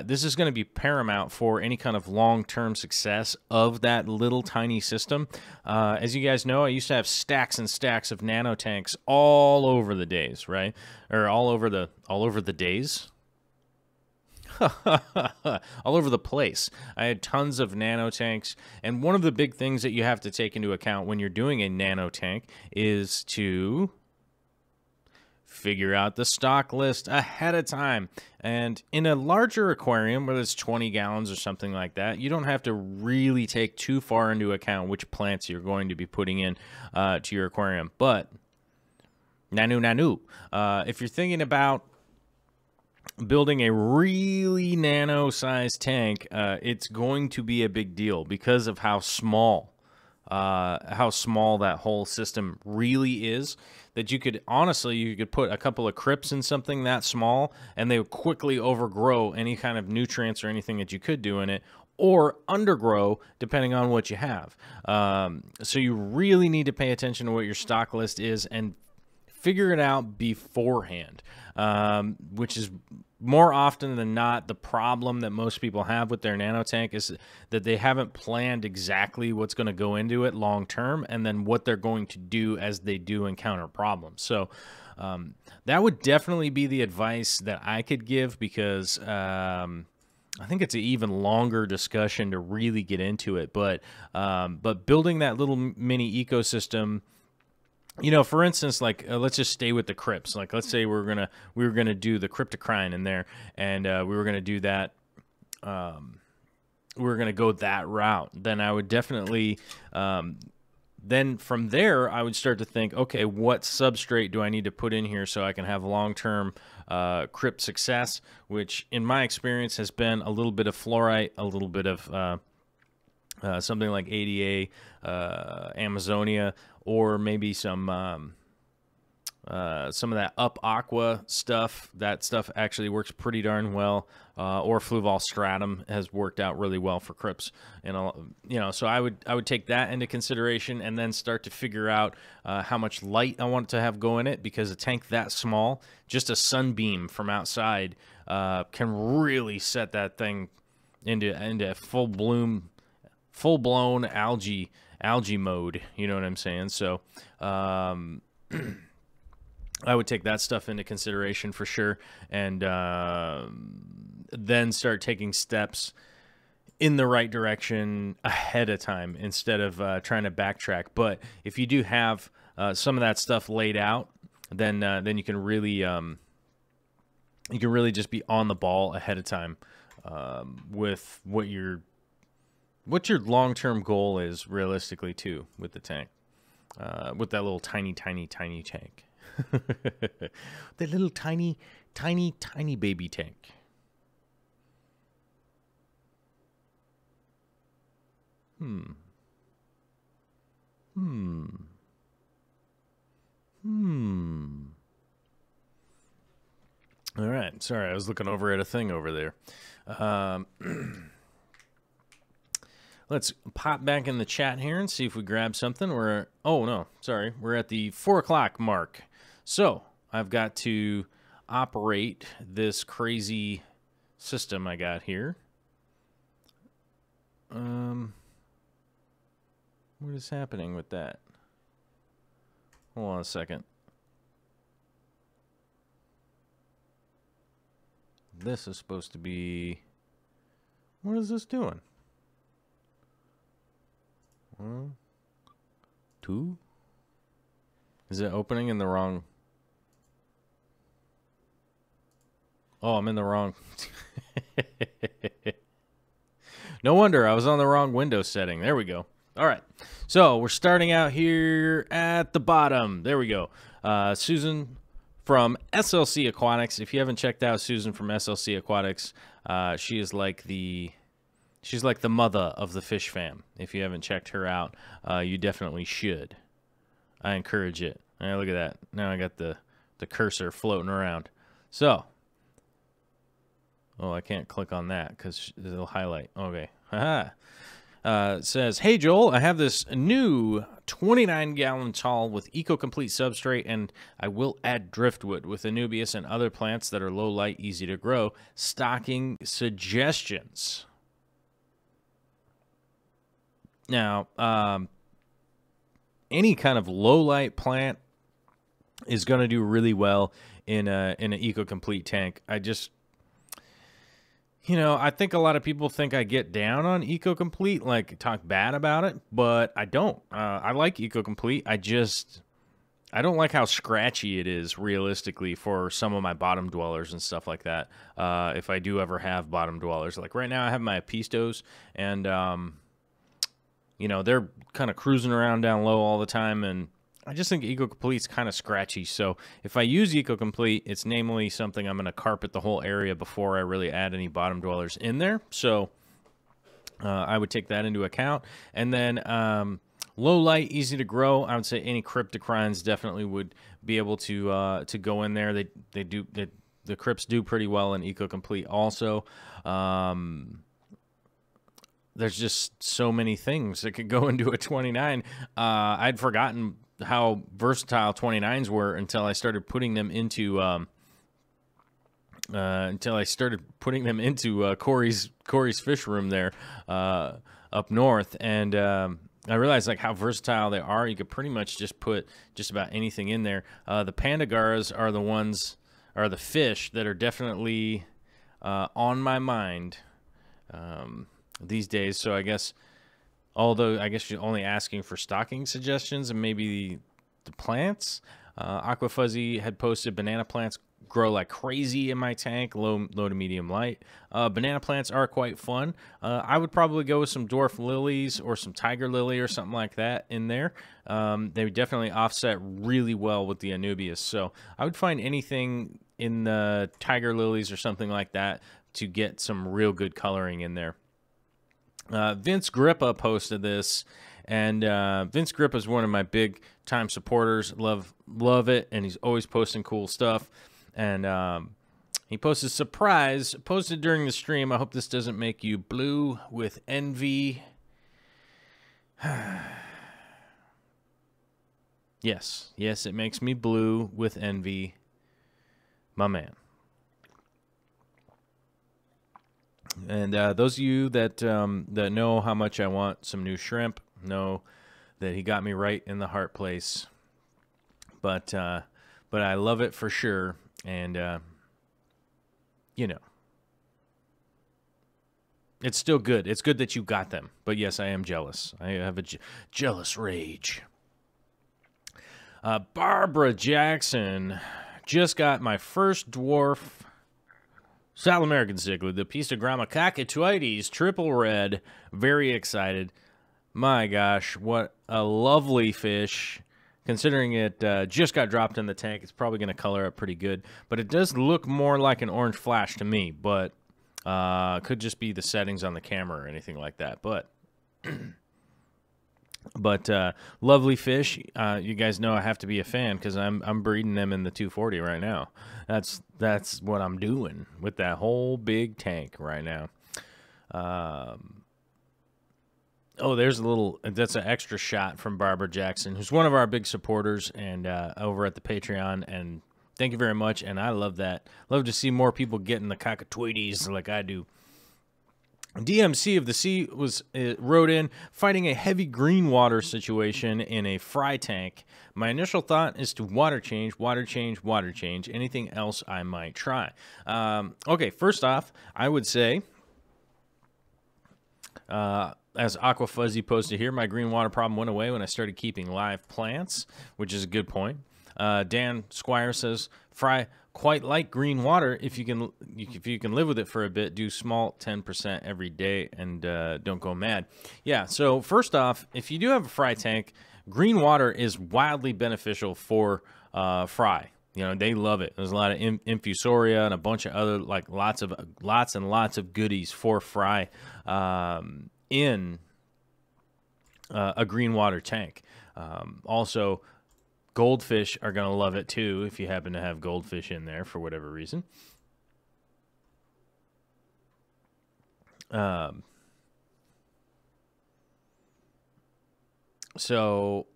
this is going to be paramount for any kind of long-term success of that little tiny system. As you guys know, I used to have stacks and stacks of nano tanks all over the days, right? Or all over the days. All over the place. I had tons of nano tanks, and one of the big things that you have to take into account when you're doing a nano tank is to figure out the stock list ahead of time. And in a larger aquarium, whether it's 20 gallons or something like that, you don't have to really take too far into account which plants you're going to be putting in to your aquarium. But Nano, if you're thinking about building a really nano-sized tank, it's going to be a big deal because of how small that whole system really is. That you could put a couple of crypts in something that small, and they would quickly overgrow any kind of nutrients or anything that you could do in it, or undergrow depending on what you have. So you really need to pay attention to what your stock list is and figure it out beforehand, which is more often than not the problem that most people have with their nano tank, is that they haven't planned exactly what's going to go into it long term, and then what they're going to do as they do encounter problems. So that would definitely be the advice that I could give, because I think it's an even longer discussion to really get into it. But building that little mini ecosystem, you know, for instance, like let's just stay with the crypts. Like let's say we were gonna do the cryptocrine in there, and we were gonna do that. We were gonna go that route. Then I would definitely. Then from there, I would start to think, okay, what substrate do I need to put in here so I can have long-term crypt success? Which, in my experience, has been a little bit of fluorite, a little bit of something like ADA, Amazonia, or maybe some of that Up Aqua stuff. That stuff actually works pretty darn well. Or Fluval Stratum has worked out really well for crypts. And so I would take that into consideration, and then start to figure out how much light I want to have go in it, because a tank that small, just a sunbeam from outside can really set that thing into full-blown algae mode, you know what I'm saying? So I would take that stuff into consideration for sure, and then start taking steps in the right direction ahead of time, instead of trying to backtrack. But if you do have some of that stuff laid out, then you can really just be on the ball ahead of time with what your long-term goal is realistically too with the tank, with that little tiny tank. That little tiny baby tank. All right, sorry, I was looking over at a thing over there. Let's pop back in the chat here and see if we grab something. We're at the 4 o'clock mark. So I've got to operate this crazy system I got here. What is happening with that? Hold on a second. This is supposed to be... What is this doing? 1, 2? Is it opening in the wrong... Oh, I'm in the wrong. No wonder I was on the wrong window setting. There we go. All right. So we're starting out here at the bottom. There we go. Susan from SLC Aquatics. If you haven't checked out Susan from SLC Aquatics, she is like she's like the mother of the fish fam. If you haven't checked her out, you definitely should. I encourage it. All right, look at that. Now I got the cursor floating around. So, oh, I can't click on that because it'll highlight. Okay. Haha. It says, hey, Joel, I have this new 29-gallon tall with eco-complete substrate, and I will add driftwood with Anubias and other plants that are low light, easy to grow. Stocking suggestions. Now, any kind of low light plant is going to do really well in an eco-complete tank. I just, I think a lot of people think I get down on eco-complete, like talk bad about it, but I don't. I like eco-complete. I don't like how scratchy it is realistically for some of my bottom dwellers and stuff like that. If I do ever have bottom dwellers, like right now I have my Apistos, and they're kind of cruising around down low all the time, and I just think eco-complete's kind of scratchy. So if I use eco-complete, it's namely something I'm going to carpet the whole area before I really add any bottom dwellers in there. So I would take that into account. And then low light, easy to grow. I would say any cryptocrines definitely would be able to go in there. The crypts do pretty well in eco-complete also. There's just so many things that could go into a 29. I'd forgotten how versatile 29s were until I started putting them into Corey's fish room there up north, and I realized like how versatile they are. You could pretty much just put just about anything in there. The Pandagaras are the fish that are definitely on my mind these days. So I guess, although I guess you're only asking for stocking suggestions and maybe the plants, Aqua Fuzzy had posted banana plants grow like crazy in my tank, low to medium light. Banana plants are quite fun. I would probably go with some dwarf lilies or some tiger lily or something like that in there. They would definitely offset really well with the Anubias. So I would find anything in the tiger lilies or something like that to get some real good coloring in there. Vince Grippa posted this, and Vince Grippa is one of my big time supporters. Love it, and he's always posting cool stuff. And he posted surprise, posted during the stream. I hope this doesn't make you blue with envy. Yes, it makes me blue with envy, my man. And those of you that that know how much I want some new shrimp know that he got me right in the heart place. But I love it for sure, and it's still good. It's good that you got them. But yes, I am jealous. I have a jealous rage. Barbara Jackson just got my first dwarf South American cichlid, the Pistogramma cockatoides, triple red. Very excited. My gosh, what a lovely fish. Considering it just got dropped in the tank, it's probably going to color up pretty good. But it does look more like an orange flash to me, but could just be the settings on the camera or anything like that. But lovely fish. You guys know I have to be a fan because I'm breeding them in the 240 right now. That's what I'm doing with that whole big tank right now. Oh, that's an extra shot from Barbara Jackson, who's one of our big supporters and over at the Patreon. And thank you very much. And I love that. Love to see more people getting the cockatoides like I do. DMC of the Sea wrote in, fighting a heavy green water situation in a fry tank. My initial thought is to water change. Anything else I might try? Okay, first off, I would say, as Aqua Fuzzy posted here, my green water problem went away when I started keeping live plants, which is a good point. Dan Squire says, fry quite like green water if you can live with it for a bit. Do small 10% every day and don't go mad. Yeah, so first off, if you do have a fry tank, green water is wildly beneficial for fry. You know, they love it. There's a lot of infusoria and a bunch of other, like lots and lots of goodies for fry in a green water tank. Also, goldfish are going to love it too if you happen to have goldfish in there for whatever reason. So,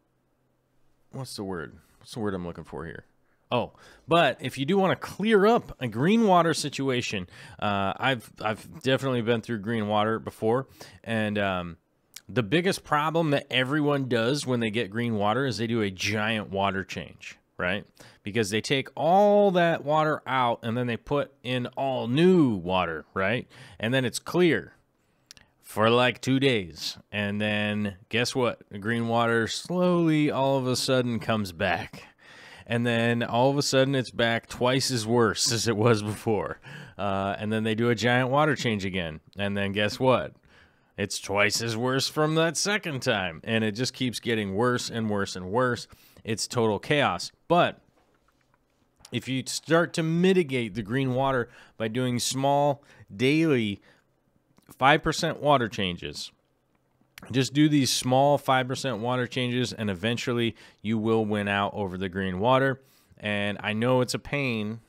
what's the word? What's the word I'm looking for here? Oh, but if you do want to clear up a green water situation, I've definitely been through green water before, and the biggest problem that everyone does when they get green water is they do a giant water change, right? Because they take all that water out and then they put in all new water, right? And then it's clear for like 2 days. And then guess what? The green water slowly all of a sudden comes back. And then all of a sudden it's back twice as worse as it was before. And then they do a giant water change again. And then guess what? It's twice as worse from that second time. And it just keeps getting worse and worse and worse. It's total chaos. But if you start to mitigate the green water by doing small daily 5% water changes, just do these small 5% water changes, and eventually you will win out over the green water. And I know it's a pain,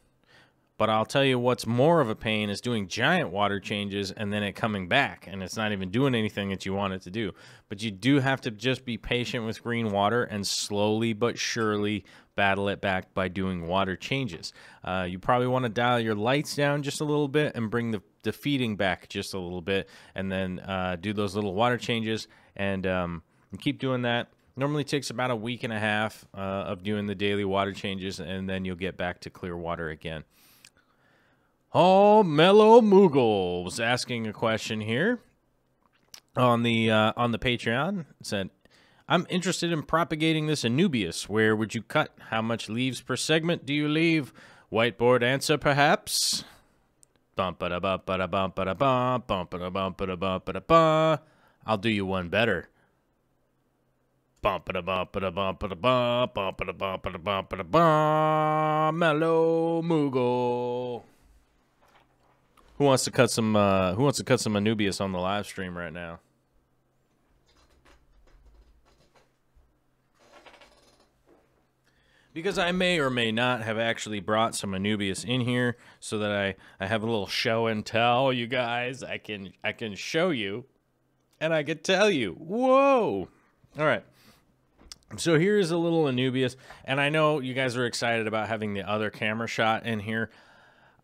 but I'll tell you what's more of a pain is doing giant water changes and then it coming back, and it's not even doing anything that you want it to do. But you do have to just be patient with green water and slowly but surely battle it back by doing water changes. You probably want to dial your lights down just a little bit and bring the feeding back just a little bit, and then do those little water changes, and keep doing that. Normally takes about a week and a half of doing the daily water changes, and then you'll get back to clear water again. Oh, Mellow Moogle was asking a question here on the Patreon. It said, I'm interested in propagating this Anubias. Where would you cut? How much leaves per segment do you leave? Whiteboard answer, perhaps? Bump ba da bump ba da bump ba da bump bump ba da bump ba da bump ba da bump. I'll do you one better. Bump ba da bump ba da bump ba da bump bump ba da bump ba da bump ba da bump. Mellow Moogle. Who wants to cut some Anubias on the live stream right now? Because I may or may not have actually brought some Anubias in here so that I have a little show and tell, you guys. I can show you and I can tell you. Whoa! All right. So here's a little Anubias, and I know you guys are excited about having the other camera shot in here.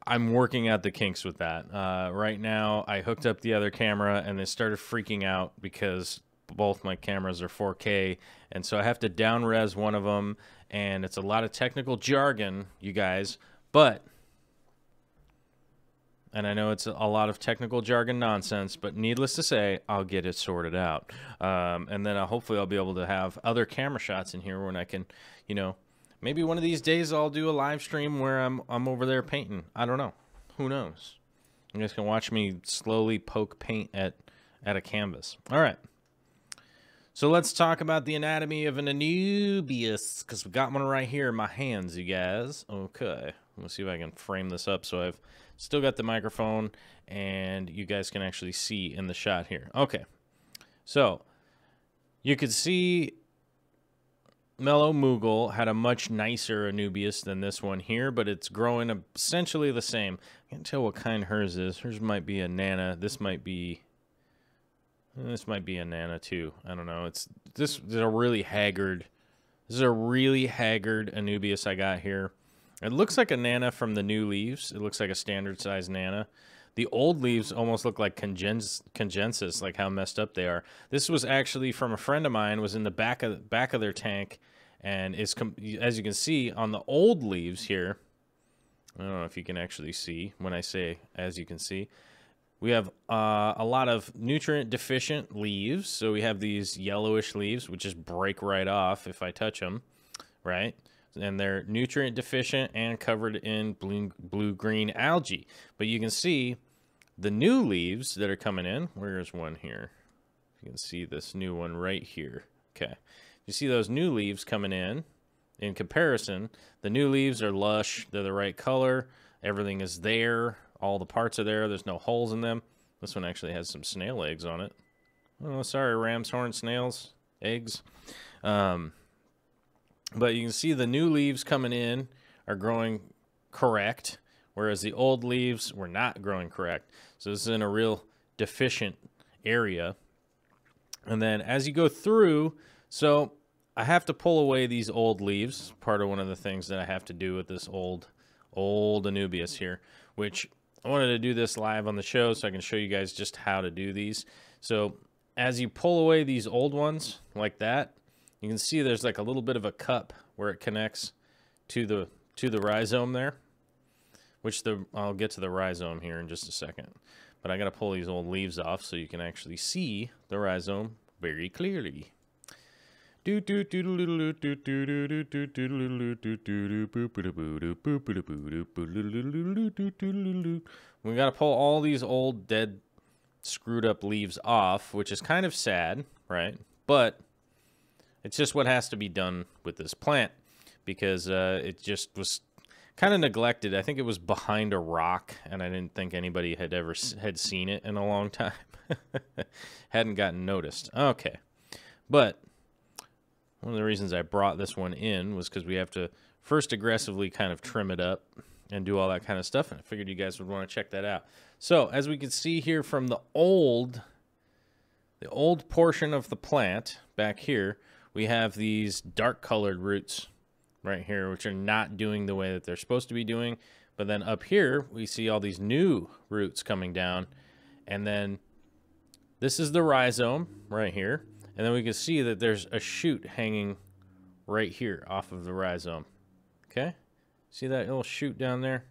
I'm working out the kinks with that. Right now, I hooked up the other camera and it started freaking out because both my cameras are 4K, and so I have to down res one of them, and it's a lot of technical jargon, you guys, and I know it's a lot of technical jargon nonsense, but needless to say, I'll get it sorted out. And then hopefully I'll be able to have other camera shots in here when I can, you know, maybe one of these days I'll do a live stream where I'm over there painting. I don't know. Who knows? You guys can watch me slowly poke paint at a canvas. All right. So let's talk about the anatomy of an Anubias, because we got one right here in my hands, you guys. Okay. Let's see if I can frame this up so I've still got the microphone and you guys can actually see in the shot here. Okay. So you could see Mellow Moogle had a much nicer Anubias than this one here, but it's growing essentially the same. I can't tell what kind hers is. Hers might be a Nana. This might be a Nana too. I don't know. This is a really haggard. This is a really haggard Anubias I got here. It looks like a Nana from the new leaves. It looks like a standard size Nana. The old leaves almost look like congensis, like how messed up they are. This was actually from a friend of mine. Was in the back of their tank, and is as you can see on the old leaves here. I don't know if you can actually see when I say as you can see. We have a lot of nutrient deficient leaves. So we have these yellowish leaves, which just break right off if I touch them, right? and they're nutrient deficient and covered in blue-green algae. But you can see the new leaves that are coming in. Where's one here? You can see this new one right here. Okay. You see those new leaves coming in comparison, the new leaves are lush. They're the right color. Everything is there. All the parts are there. There's no holes in them. This one actually has some snail eggs on it. Oh, sorry, ram's horn snails, eggs. But you can see the new leaves coming in are growing correct, whereas the old leaves were not growing correct. So this is in a real deficient area. And then as you go through, so I have to pull away these old leaves, part of one of the things that I have to do with this old Anubias here, which I wanted to do this live on the show so I can show you guys just how to do these. So as you pull away these old ones like that, you can see there's like a little bit of a cup where it connects to the rhizome there, which I'll get to the rhizome here in just a second. But I got to pull these old leaves off so you can actually see the rhizome very clearly. We got to pull all these old, dead, screwed up leaves off, which is kind of sad, right? But it's just what has to be done with this plant because it just was kind of neglected. I think it was behind a rock, and I didn't think anybody had seen it in a long time. Hadn't gotten noticed. Okay, but one of the reasons I brought this one in was because we have to first aggressively kind of trim it up and do all that kind of stuff, and I figured you guys would want to check that out. So as we can see here from the old portion of the plant back here, we have these dark colored roots right here, which are not doing the way that they're supposed to be doing. But then up here, we see all these new roots coming down, and then this is the rhizome right here. And then we can see that there's a shoot hanging right here off of the rhizome. Okay? See that little shoot down there?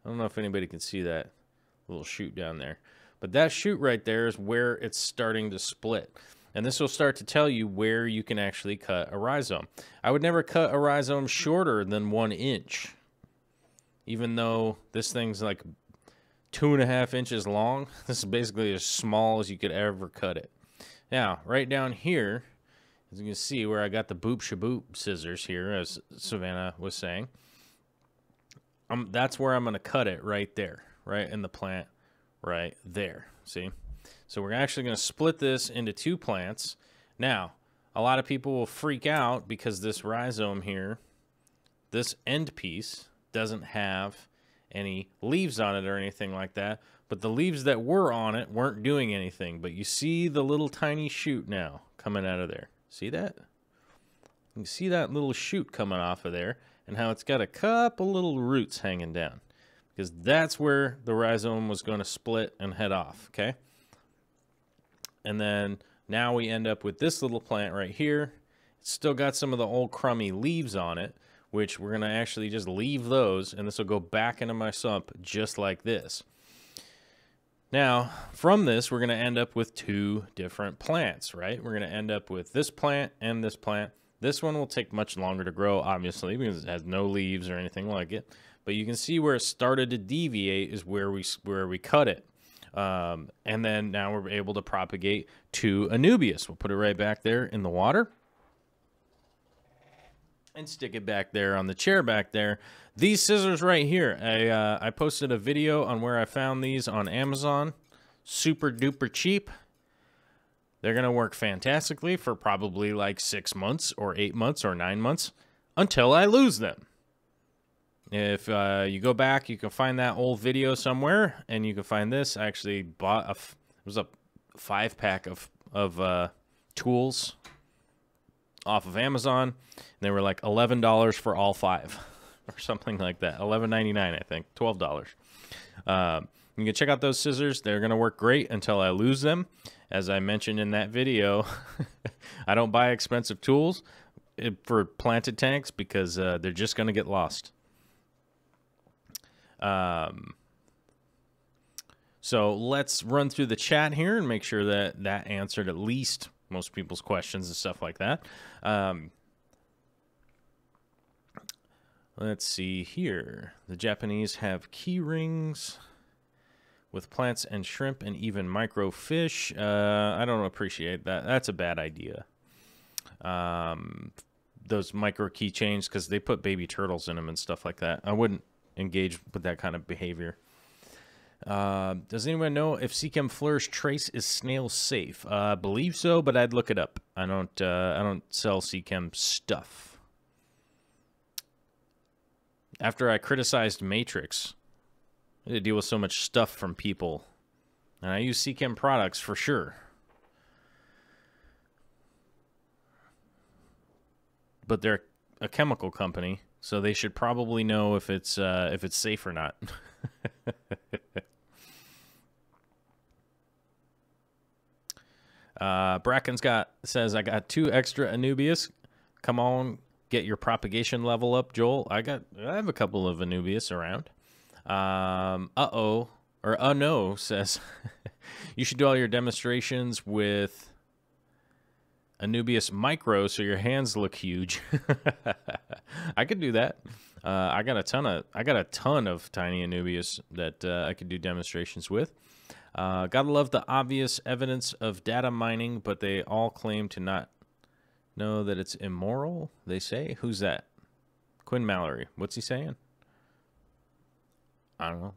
I don't know if anybody can see that little shoot down there. But that shoot right there is where it's starting to split. And this will start to tell you where you can actually cut a rhizome. I would never cut a rhizome shorter than 1 inch. Even though this thing's like 2.5 inches long. This is basically as small as you could ever cut it. Now, right down here, as you can see where I got the boop shaboop scissors here, as Savannah was saying, that's where I'm going to cut it right there, right in the plant, right there. See? So we're actually going to split this into 2 plants. Now, a lot of people will freak out because this rhizome here, this end piece, doesn't have any leaves on it or anything like that. But the leaves that were on it weren't doing anything. But you see the little tiny shoot now coming out of there. See that? You can see that little shoot coming off of there and how it's got a couple little roots hanging down. Because that's where the rhizome was going to split and head off, okay? And then now we end up with this little plant right here. It's still got some of the old crummy leaves on it, which we're going to actually just leave those, and this will go back into my sump just like this. Now, from this, we're going to end up with 2 different plants, right? We're going to end up with this plant and this plant. This one will take much longer to grow, obviously, because it has no leaves or anything like it. But you can see where it started to deviate is where we cut it. And then now we're able to propagate 2 Anubias. We'll put it right back there in the water and stick it back there on the chair back there. These scissors right here, I posted a video on where I found these on Amazon. Super duper cheap. They're going to work fantastically for probably like 6 months or 8 months or 9 months until I lose them. If you go back, you can find that old video somewhere, and you can find this. I actually bought it was a 5-pack of tools off of Amazon, and they were like $11 for all 5 or something like that. $11.99, I think, $12. You can check out those scissors. They're going to work great until I lose them. As I mentioned in that video, I don't buy expensive tools for planted tanks because they're just going to get lost. So let's run through the chat here and make sure that that answered at least most people's questions and stuff like that. Let's see here. The Japanese have key rings with plants and shrimp and even microfish. I don't appreciate that. That's a bad idea. Those micro keychains, because they put baby turtles in them and stuff like that. I wouldn't engage with that kind of behavior. Does anyone know if Seachem Flourish Trace is snail safe? I believe so, but I'd look it up. I don't sell Seachem stuff. After I criticized Matrix, I had to deal with so much stuff from people. And I use Seachem products for sure. But they're a chemical company, so they should probably know if it's safe or not. Bracken's says I got 2 extra Anubias. Come on, get your propagation level up, Joel. I have a couple of Anubias around. No says you should do all your demonstrations with Anubias Micro so your hands look huge. I could do that. I got a ton of tiny Anubias that I could do demonstrations with. Gotta love the obvious evidence of data mining, but they all claim to not know that it's immoral, they say. Who's that? Quinn Mallory. What's he saying? I don't know.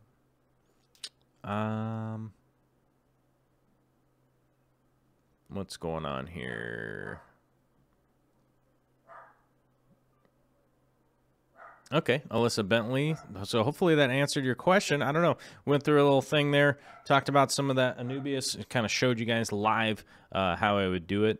What's going on here? Okay, Alyssa Bentley. So hopefully that answered your question. I don't know. Went through a little thing there, talked about some of that Anubias. It kind of showed you guys live how I would do it.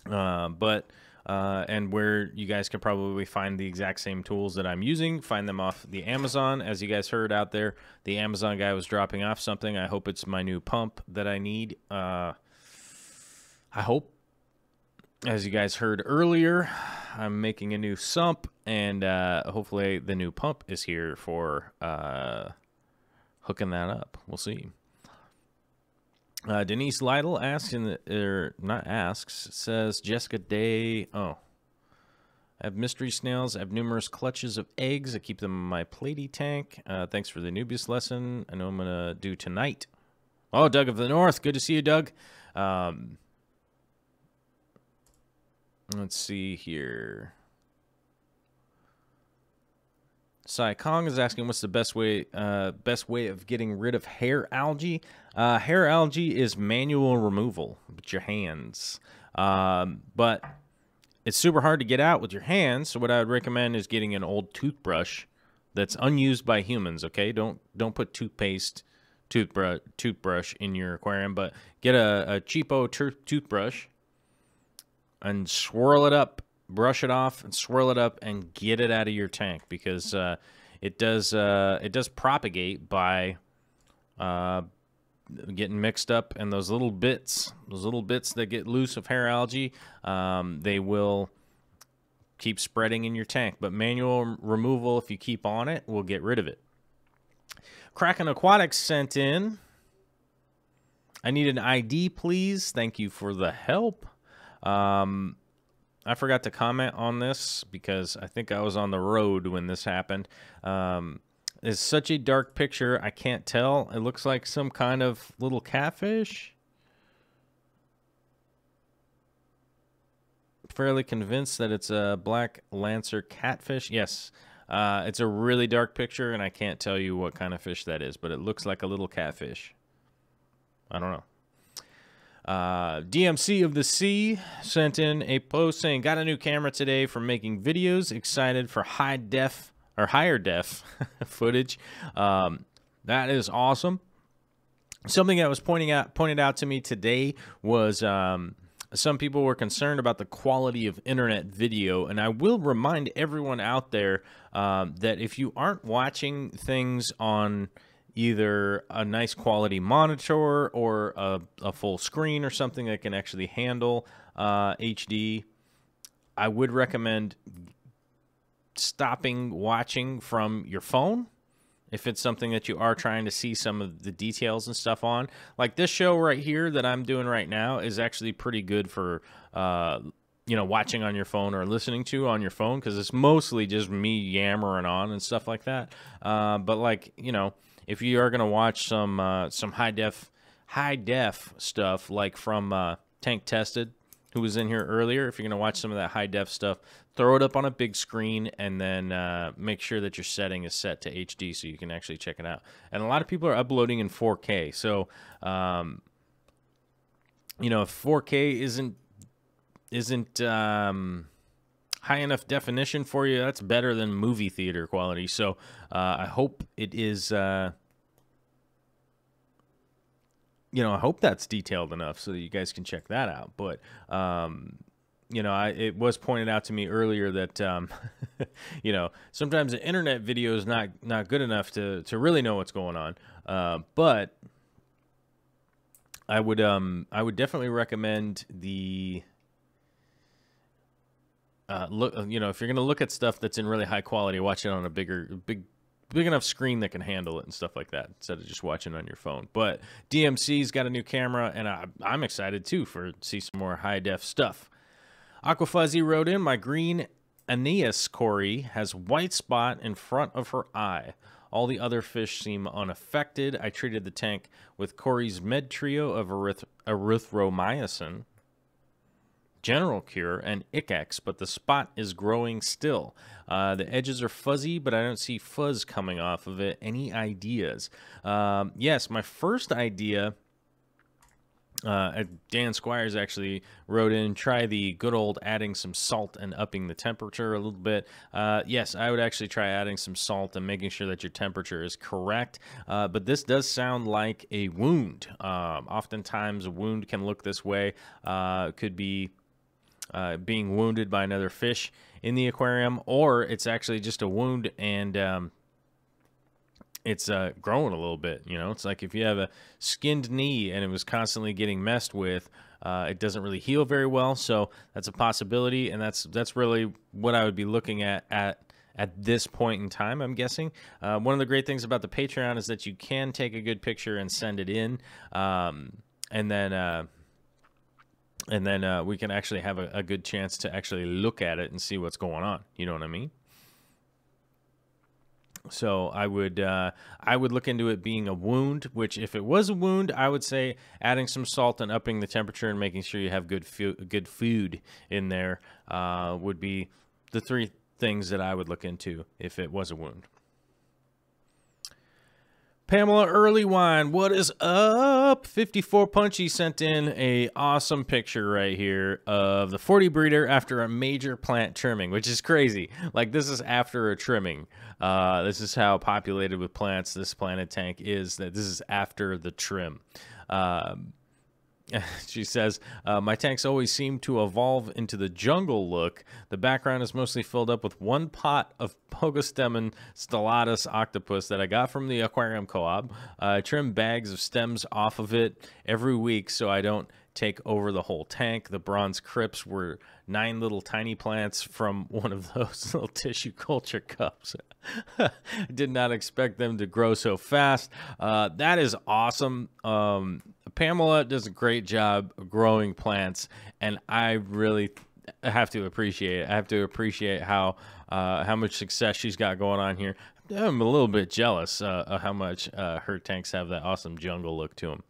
And where you guys can probably find the exact same tools that I'm using. Find them off the Amazon. As you guys heard out there, the Amazon guy was dropping off something. I hope it's my new pump that I need. I hope. As you guys heard earlier, I'm making a new sump, and hopefully the new pump is here for hooking that up. We'll see. Denise Lytle asks, says, Jessica Day, I have mystery snails. I have numerous clutches of eggs. I keep them in my platy tank. Thanks for the Anubias lesson. I know I'm going to do tonight. Oh, Doug of the North. Good to see you, Doug. Let's see here. Sai Kong is asking, what's the best way of getting rid of hair algae? Hair algae is manual removal with your hands. But it's super hard to get out with your hands, so what I would recommend is getting an old toothbrush that's unused by humans, okay? Don't put toothbrush in your aquarium, but get a cheapo toothbrush and swirl it up. Brush it off and swirl it up and get it out of your tank, because it does propagate by getting mixed up, and those little bits that get loose of hair algae, they will keep spreading in your tank. But manual removal, if you keep on it, will get rid of it. Kraken Aquatics sent in, I need an ID, please. Thank you for the help. I forgot to comment on this because I think I was on the road when this happened. It's such a dark picture, I can't tell. It looks like some kind of little catfish. Fairly convinced that it's a black lancer catfish. Yes, it's a really dark picture, and I can't tell you what kind of fish that is, but it looks like a little catfish. I don't know. DMC of the Sea sent in a post saying, got a new camera today for making videos. Excited for higher def footage. That is awesome. Something that was pointed out to me today was some people were concerned about the quality of internet video, and I will remind everyone out there that if you aren't watching things on either a nice quality monitor or a full screen or something that can actually handle HD, I would recommend stopping watching from your phone if it's something that you are trying to see some of the details and stuff on. Like this show right here that I'm doing right now is actually pretty good for you know, watching on your phone or listening to on your phone, because it's mostly just me yammering on and stuff like that. But like, you know, if you are gonna watch some high def stuff, like from Tank Tested, who was in here earlier, if you're gonna watch some of that high def stuff, throw it up on a big screen, and then make sure that your setting is set to HD so you can actually check it out. And a lot of people are uploading in 4K, so you know, if 4K isn't high enough definition for you, that's better than movie theater quality. So I hope it is, you know, I hope that's detailed enough so that you guys can check that out. But, you know, it was pointed out to me earlier that, you know, sometimes the internet video is not good enough to really know what's going on. But I would definitely recommend the, look, you know, if you're going to look at stuff that's in really high quality, watch it on a big enough screen that can handle it and stuff like that, instead of just watching on your phone. But DMC's got a new camera, and I'm excited too for see some more high def stuff. Aquafuzzy wrote in, my green Aeneas Cory has white spot in front of her eye. All the other fish seem unaffected. I treated the tank with Cory's med trio of erythromycin, general cure, and Icex, but the spot is growing still. The edges are fuzzy, but I don't see fuzz coming off of it. Any ideas? Yes, my first idea, Dan Squires actually wrote in, try the good old adding some salt and upping the temperature a little bit. Yes, I would actually try adding some salt and making sure that your temperature is correct. But this does sound like a wound. Oftentimes a wound can look this way. It could be being wounded by another fish in the aquarium, or it's actually just a wound and it's growing a little bit. You know, it's like if you have a skinned knee and it was constantly getting messed with, it doesn't really heal very well. So that's a possibility, and that's really what I would be looking at this point in time, I'm guessing. One of the great things about the Patreon is that you can take a good picture and send it in, and then we can actually have a good chance to actually look at it and see what's going on. You know what I mean? So I would look into it being a wound, which if it was a wound, I would say adding some salt and upping the temperature and making sure you have good food in there would be the three things that I would look into if it was a wound. Pamela Early Wine, what is up? 54 Punchy sent in a awesome picture right here of the 40 breeder after a major plant trimming, which is crazy. Like, this is after a trimming. This is how populated with plants this planted tank is, that this is after the trim. She says, my tanks always seem to evolve into the jungle look. The background is mostly filled up with one pot of Pogostemon stellatus octopus that I got from the aquarium co-op. I trim bags of stems off of it every week so I don't take over the whole tank. The bronze crypts were 9 little tiny plants from one of those little tissue culture cups. I did not expect them to grow so fast. That is awesome. Pamela does a great job growing plants, and I really have to appreciate it. I have to appreciate how much success she's got going on here. I'm a little bit jealous of how much her tanks have that awesome jungle look to them.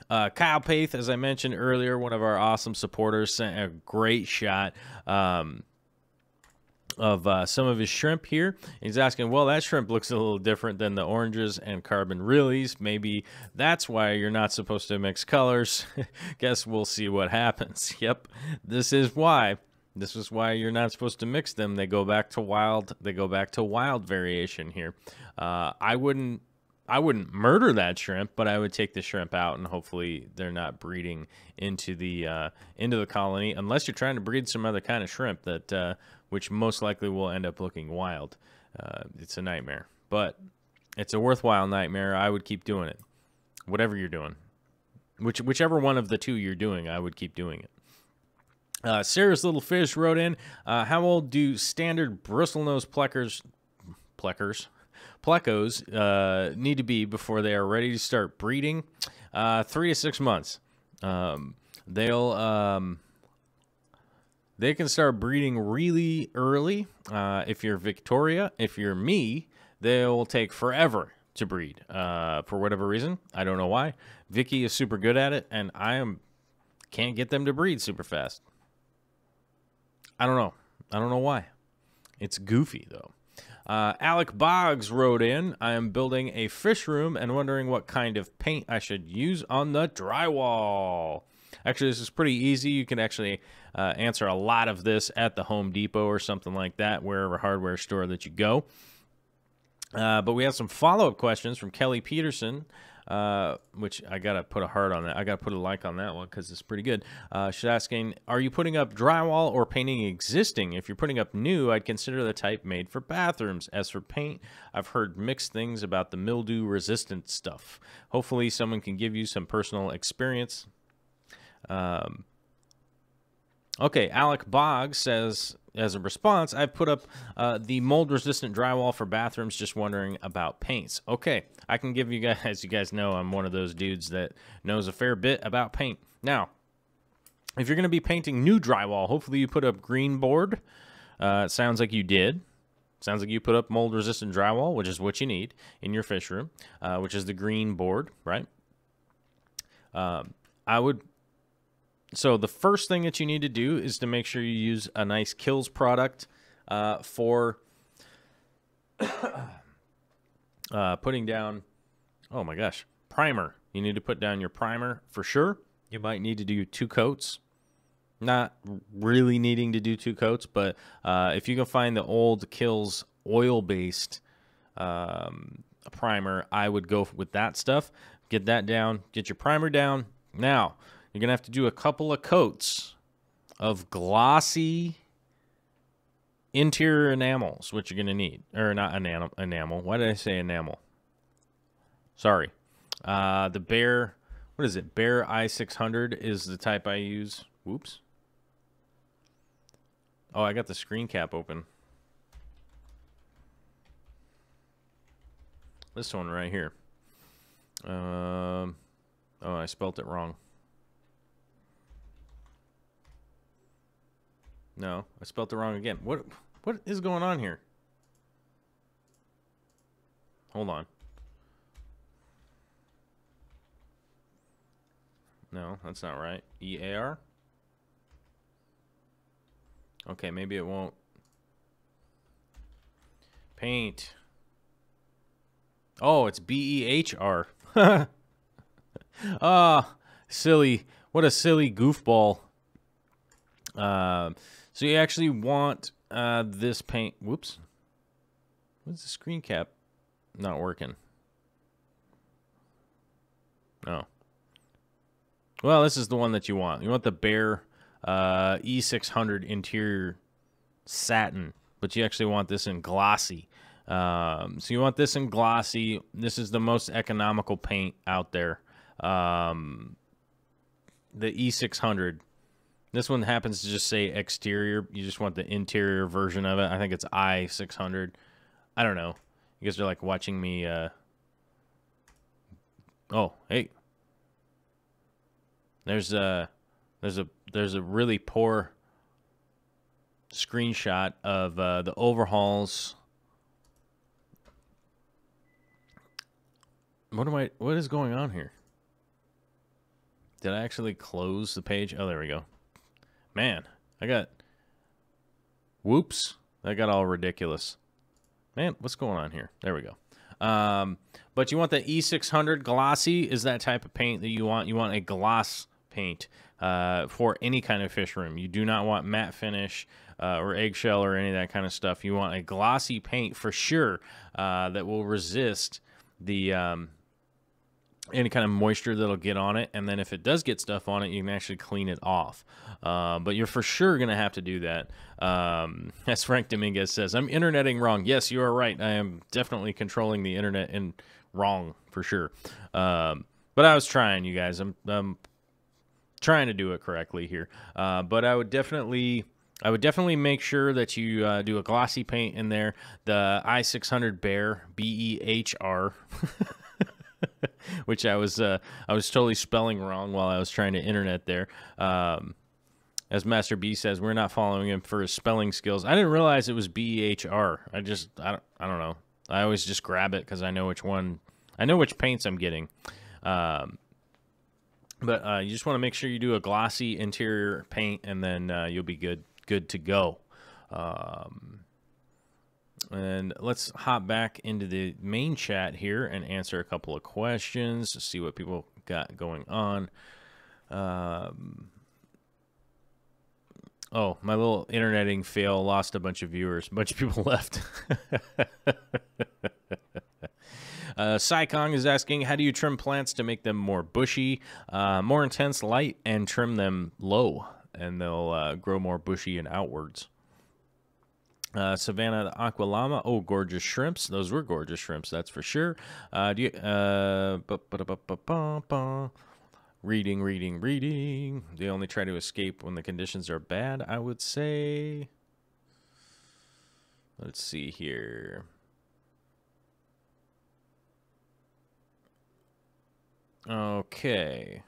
Kyle Paith, as I mentioned earlier, one of our awesome supporters, sent a great shot of some of his shrimp here. He's asking, well, that shrimp looks a little different than the oranges and carbon realies. Maybe that's why you're not supposed to mix colors. Guess we'll see what happens. Yep, this is why. This is why you're not supposed to mix them. They go back to wild. They go back to wild variation here. I wouldn't murder that shrimp, but I would take the shrimp out, and hopefully they're not breeding into the colony, unless you're trying to breed some other kind of shrimp that which most likely will end up looking wild. It's a nightmare, but it's a worthwhile nightmare. I would keep doing it, whatever you're doing, whichever one of the two you're doing, I would keep doing it. Sarah's Little Fish wrote in, how old do standard bristlenose plecos need to be before they are ready to start breeding? 3 to 6 months. they can start breeding really early. If you're Victoria, if you're me, they'll take forever to breed for whatever reason. I don't know why. Vicky is super good at it, and can't get them to breed super fast. I don't know. I don't know why. It's goofy, though. Alec Boggs wrote in, I am building a fish room and wondering what kind of paint I should use on the drywall. Actually, this is pretty easy. You can actually answer a lot of this at the Home Depot or something like that, wherever hardware store that you go. But we have some follow-up questions from Kelly Peterson, which I got to put a heart on that. I got to put a like on that one because it's pretty good. She's asking, are you putting up drywall or painting existing? If you're putting up new, I'd consider the type made for bathrooms. As for paint, I've heard mixed things about the mildew-resistant stuff. Hopefully someone can give you some personal experience. Okay, Alec Boggs says, as a response, I've put up the mold-resistant drywall for bathrooms, just wondering about paints. Okay, I can give you guys, as you guys know, I'm one of those dudes that knows a fair bit about paint. Now, if you're going to be painting new drywall, hopefully you put up green board. It sounds like you did. Sounds like you put up mold-resistant drywall, which is what you need in your fish room, which is the green board, right? So the first thing that you need to do is to make sure you use a nice Kills product for putting down, oh my gosh, primer. You need to put down your primer for sure. You might need to do 2 coats. Not really needing to do 2 coats, but if you can find the old Kills oil-based primer, I would go with that stuff. Get that down. Get your primer down. Now, you're going to have to do a couple of coats of glossy interior enamels, which you're going to need. Or not enamel. Why did I say enamel? Sorry. The Bear, what is it? Bear i600 is the type I use. Whoops. Oh, I got the screen cap open. This one right here. Oh, I spelt it wrong. No, I spelled it wrong again. What is going on here? Hold on. No, that's not right. EAR? Okay, maybe it won't. Paint. Oh, it's BEHR. Ah, silly. What a silly goofball. So you actually want this paint. Whoops. What's the screen cap not working? Oh. Well, this is the one that you want. You want the Bear E600 interior satin, but you actually want this in glossy. So you want this in glossy. This is the most economical paint out there. The E600. This one happens to just say exterior. You just want the interior version of it. I think it's I600. I don't know. You guys are like watching me. Oh, hey. There's a really poor screenshot of the overhauls. What is going on here? Did I actually close the page? Oh, there we go. Man, whoops, that got all ridiculous. Man, what's going on here? There we go. But you want the E600 glossy is that type of paint that you want. You want a gloss paint for any kind of fish room. You do not want matte finish or eggshell or any of that kind of stuff. You want a glossy paint for sure that will resist the any kind of moisture that'll get on it, and then if it does get stuff on it, you can actually clean it off. But you're for sure going to have to do that. As Frank Dominguez says, I'm interneting wrong. Yes, you are right. I am definitely controlling the internet and wrong for sure. But I was trying, you guys. I'm trying to do it correctly here. But I would definitely make sure that you do a glossy paint in there. The i600 Bear, BEHR. Which I was totally spelling wrong while I was trying to internet there. As Master B says, we're not following him for his spelling skills. I didn't realize it was BHR. I don't know. I always just grab it because I know which one. I know which paints I'm getting. But you just want to make sure you do a glossy interior paint, and then you'll be good to go. And let's hop back into the main chat here and answer a couple of questions to see what people got going on. Oh, my little interneting fail lost a bunch of viewers. A bunch of people left. Saikong is asking, how do you trim plants to make them more bushy, more intense light, and trim them low? And they'll grow more bushy and outwards. Savannah the Aqualama. Oh, gorgeous shrimps. Those were gorgeous shrimps, that's for sure. Reading. They only try to escape when the conditions are bad, I would say. Let's see here. Okay.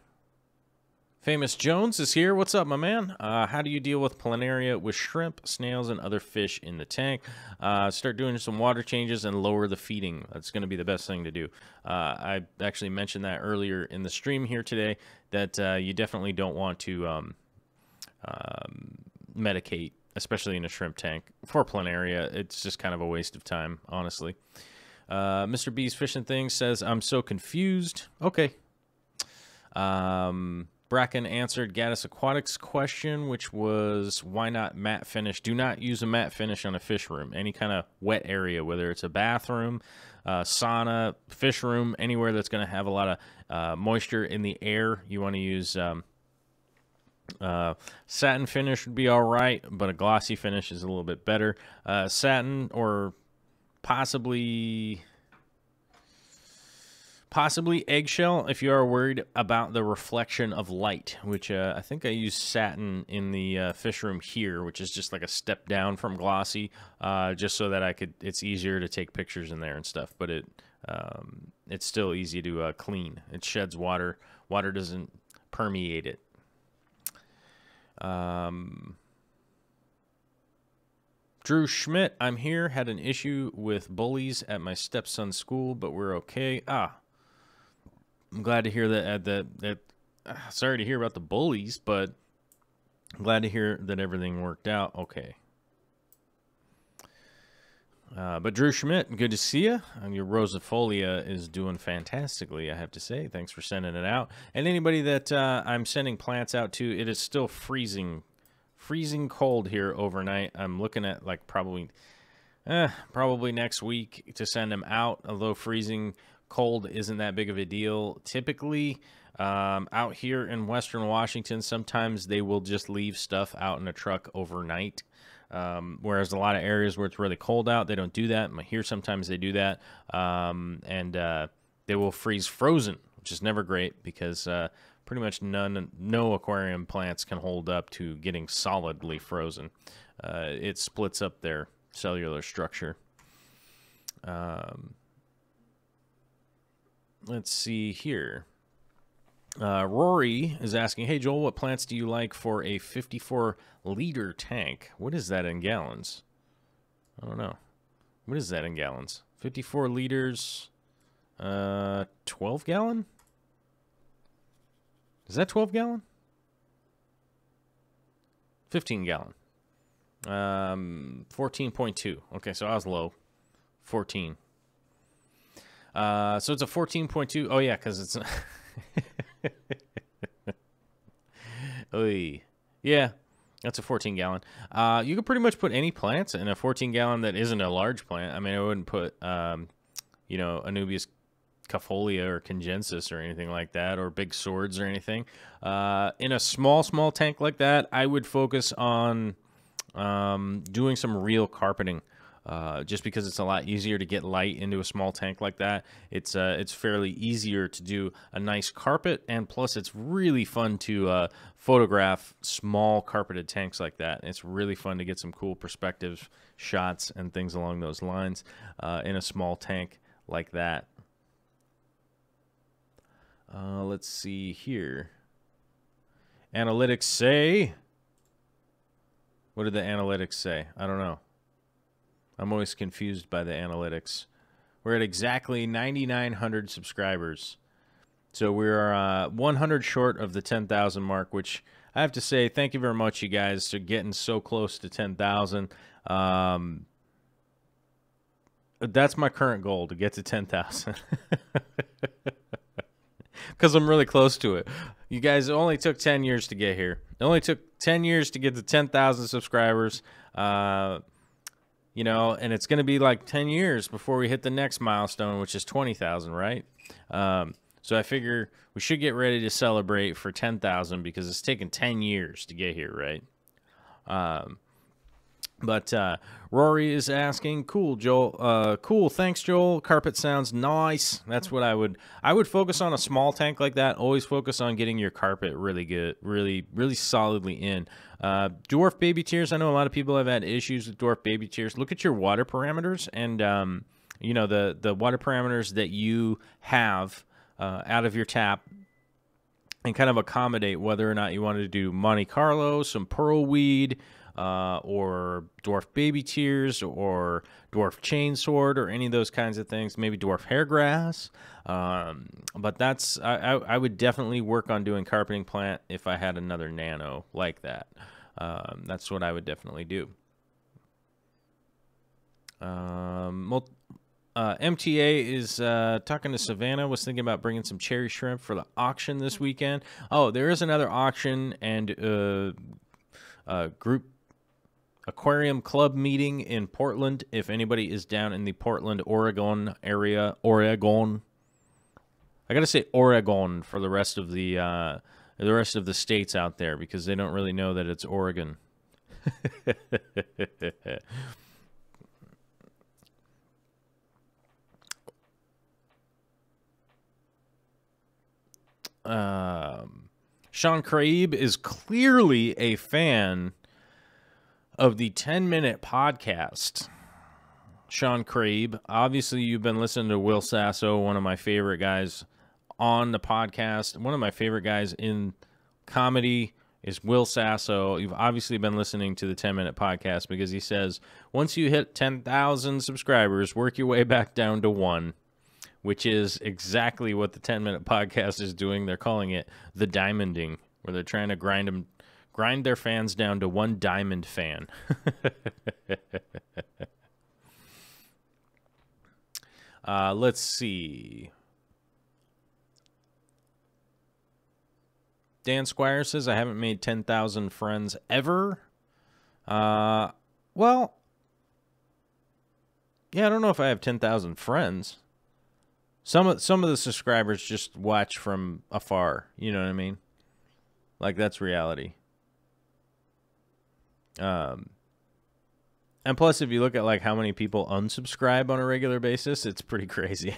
Famous Jones is here. What's up, my man? How do you deal with planaria with shrimp, snails, and other fish in the tank? Start doing some water changes and lower the feeding. That's going to be the best thing to do. I actually mentioned that earlier in the stream here today, that you definitely don't want to medicate, especially in a shrimp tank. For planaria, it's just kind of a waste of time, honestly. Mr. B's Fishing Thing says, I'm so confused. Okay. Bracken answered Gaddis Aquatics' question, which was, why not matte finish? Do not use a matte finish on a fish room. Any kind of wet area, whether it's a bathroom, sauna, fish room, anywhere that's going to have a lot of moisture in the air, you want to use satin finish would be all right, but a glossy finish is a little bit better. Satin or possibly eggshell if you are worried about the reflection of light, which I think I use satin in the fish room here, which is just like a step down from glossy, just so that it's easier to take pictures in there and stuff, but it's still easy to clean. It sheds water. Water doesn't permeate it. Drew Schmidt, I'm here. Had an issue with bullies at my stepson's school, but we're okay. I'm glad to hear that. Sorry to hear about the bullies, but I'm glad to hear that everything worked out okay. But Drew Schmidt, good to see you. Your rosifolia is doing fantastically, I have to say. Thanks for sending it out. And anybody that I'm sending plants out to, it is still freezing cold here overnight. I'm looking at like probably next week to send them out, although freezing cold isn't that big of a deal. Typically, out here in Western Washington, sometimes they will just leave stuff out in a truck overnight. Whereas a lot of areas where it's really cold out, they don't do that. Here, sometimes they do that. And they will freeze frozen, which is never great because pretty much no aquarium plants can hold up to getting solidly frozen. It splits up their cellular structure. Let's see here. Rory is asking, hey, Joel, what plants do you like for a 54-liter tank? What is that in gallons? I don't know. What is that in gallons? 54 liters, 12-gallon? Is that 12-gallon? 15-gallon. 14.2. Okay, so I was low. 14. So it's a 14.2. Oh, yeah, because it's... Oy. Yeah, that's a 14-gallon. You could pretty much put any plants in a 14-gallon that isn't a large plant. I mean, I wouldn't put, Anubias Cafolia or Congensis or anything like that, or big swords or anything. In a small tank like that, I would focus on doing some real carpeting. Just because it's a lot easier to get light into a small tank like that. It's fairly easier to do a nice carpet, and plus it's really fun to photograph small carpeted tanks like that. It's really fun to get some cool perspective shots and things along those lines in a small tank like that. Let's see here. Analytics say What did the analytics say? I don't know. I'm always confused by the analytics. We're at exactly 9,900 subscribers. So we're 100 short of the 10,000 mark, which I have to say, thank you very much, you guys, for getting so close to 10,000. That's my current goal, to get to 10,000. Because I'm really close to it. You guys, it only took 10 years to get here. It only took 10 years to get to 10,000 subscribers. You know, and it's going to be like 10 years before we hit the next milestone, which is 20,000, right? So I figure we should get ready to celebrate for 10,000 because it's taken 10 years to get here, right? But Rory is asking, cool, Joel. Cool, thanks, Joel. Carpet sounds nice. That's what I would focus on a small tank like that. Always focus on getting your carpet really good, really solidly in. Dwarf baby tears. I know a lot of people have had issues with dwarf baby tears. Look at your water parameters and you know, the water parameters that you have out of your tap, and kind of accommodate whether or not you want to do Monte Carlo, some pearlweed, or dwarf baby tears, or dwarf chainsword, or any of those kinds of things. Maybe dwarf hairgrass. But that's I would definitely work on doing carpeting plant if I had another nano like that. That's what I would definitely do. MTA is talking to Savannah. Was thinking about bringing some cherry shrimp for the auction this weekend. Oh, there is another auction and group Aquarium Club meeting in Portland. If anybody is down in the Portland, Oregon area, Oregon. I gotta say Oregon for the rest of the states out there, because they don't really know that it's Oregon. Sean Craib is clearly a fan of the 10-minute podcast. Sean Craib, obviously you've been listening to Will Sasso, one of my favorite guys on the podcast. One of my favorite guys in comedy is Will Sasso. You've obviously been listening to the 10-minute podcast because he says, once you hit 10,000 subscribers, work your way back down to 1. Which is exactly what the 10-minute podcast is doing. They're calling it the diamonding, where they're trying to grind their fans down to 1 diamond fan. Let's see. Dan Squire says, I haven't made 10,000 friends ever. Well, yeah, I don't know if I have 10,000 friends. Some of the subscribers just watch from afar. You know what I mean? Like, that's reality. And plus, if you look at like how many people unsubscribe on a regular basis, it's pretty crazy.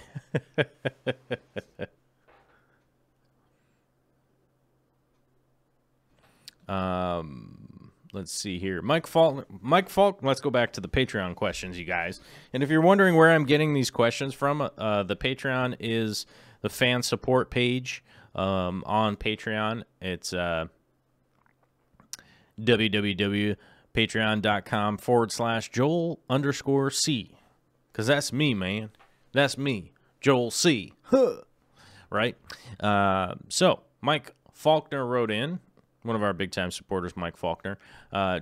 Let's see here. Mike Falk, let's go back to the Patreon questions, you guys. And if you're wondering where I'm getting these questions from, the Patreon is the fan support page on Patreon. It's www.patreon.com/Joel_C. Because that's me, man. That's me, Joel C. Right? So, Mike Faulkner wrote in. One of our big-time supporters, Mike Faulkner.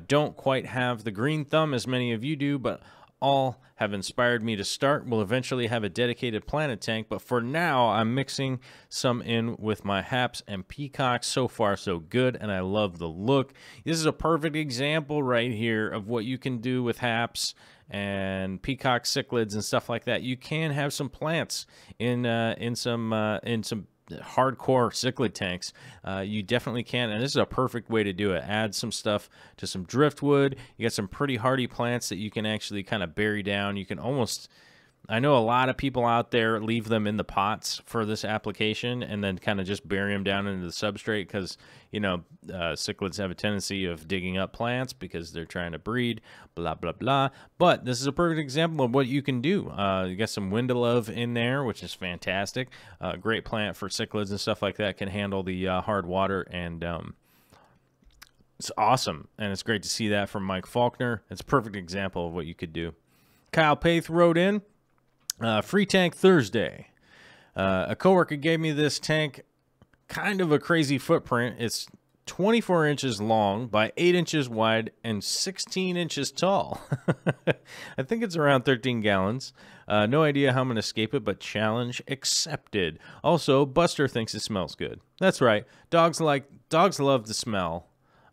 Don't quite have the green thumb as many of you do, but all have inspired me to start. We'll eventually have a dedicated planet tank, but for now, I'm mixing some in with my haps and peacocks. So far, so good, and I love the look. This is a perfect example right here of what you can do with haps and peacock cichlids and stuff like that. You can have some plants in some hardcore cichlid tanks. You definitely can, and this is a perfect way to do it. Add some stuff to some driftwood. You got some pretty hardy plants that you can actually kind of bury down. You can almost, I know a lot of people out there leave them in the pots for this application and then kind of just bury them down into the substrate because, you know, cichlids have a tendency of digging up plants because they're trying to breed, blah, blah, blah. But this is a perfect example of what you can do. You got some Windalove in there, which is fantastic. Great plant for cichlids and stuff like that. Can handle the hard water and It's awesome, and it's great to see that from Mike Faulkner. It's a perfect example of what you could do. Kyle Paith wrote in, free tank Thursday. A coworker gave me this tank, kind of a crazy footprint. It's 24 inches long by 8 inches wide and 16 inches tall. I think it's around 13 gallons. No idea how I'm going to escape it, but challenge accepted. Also, Buster thinks it smells good. That's right. Dogs love the smell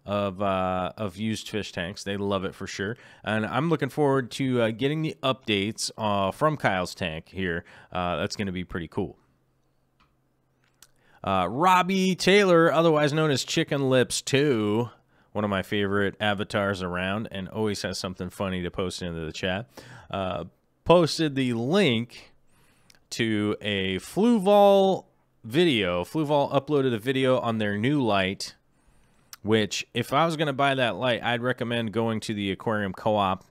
of used fish tanks. They love it for sure. And I'm looking forward to getting the updates from Kyle's tank here. That's going to be pretty cool. Robbie Taylor, otherwise known as Chicken Lips 2, one of my favorite avatars around, and always has something funny to post into the chat, posted the link to a Fluval video. Fluval uploaded a video on their new light, which, if I was going to buy that light, I'd recommend going to the Aquarium Co-op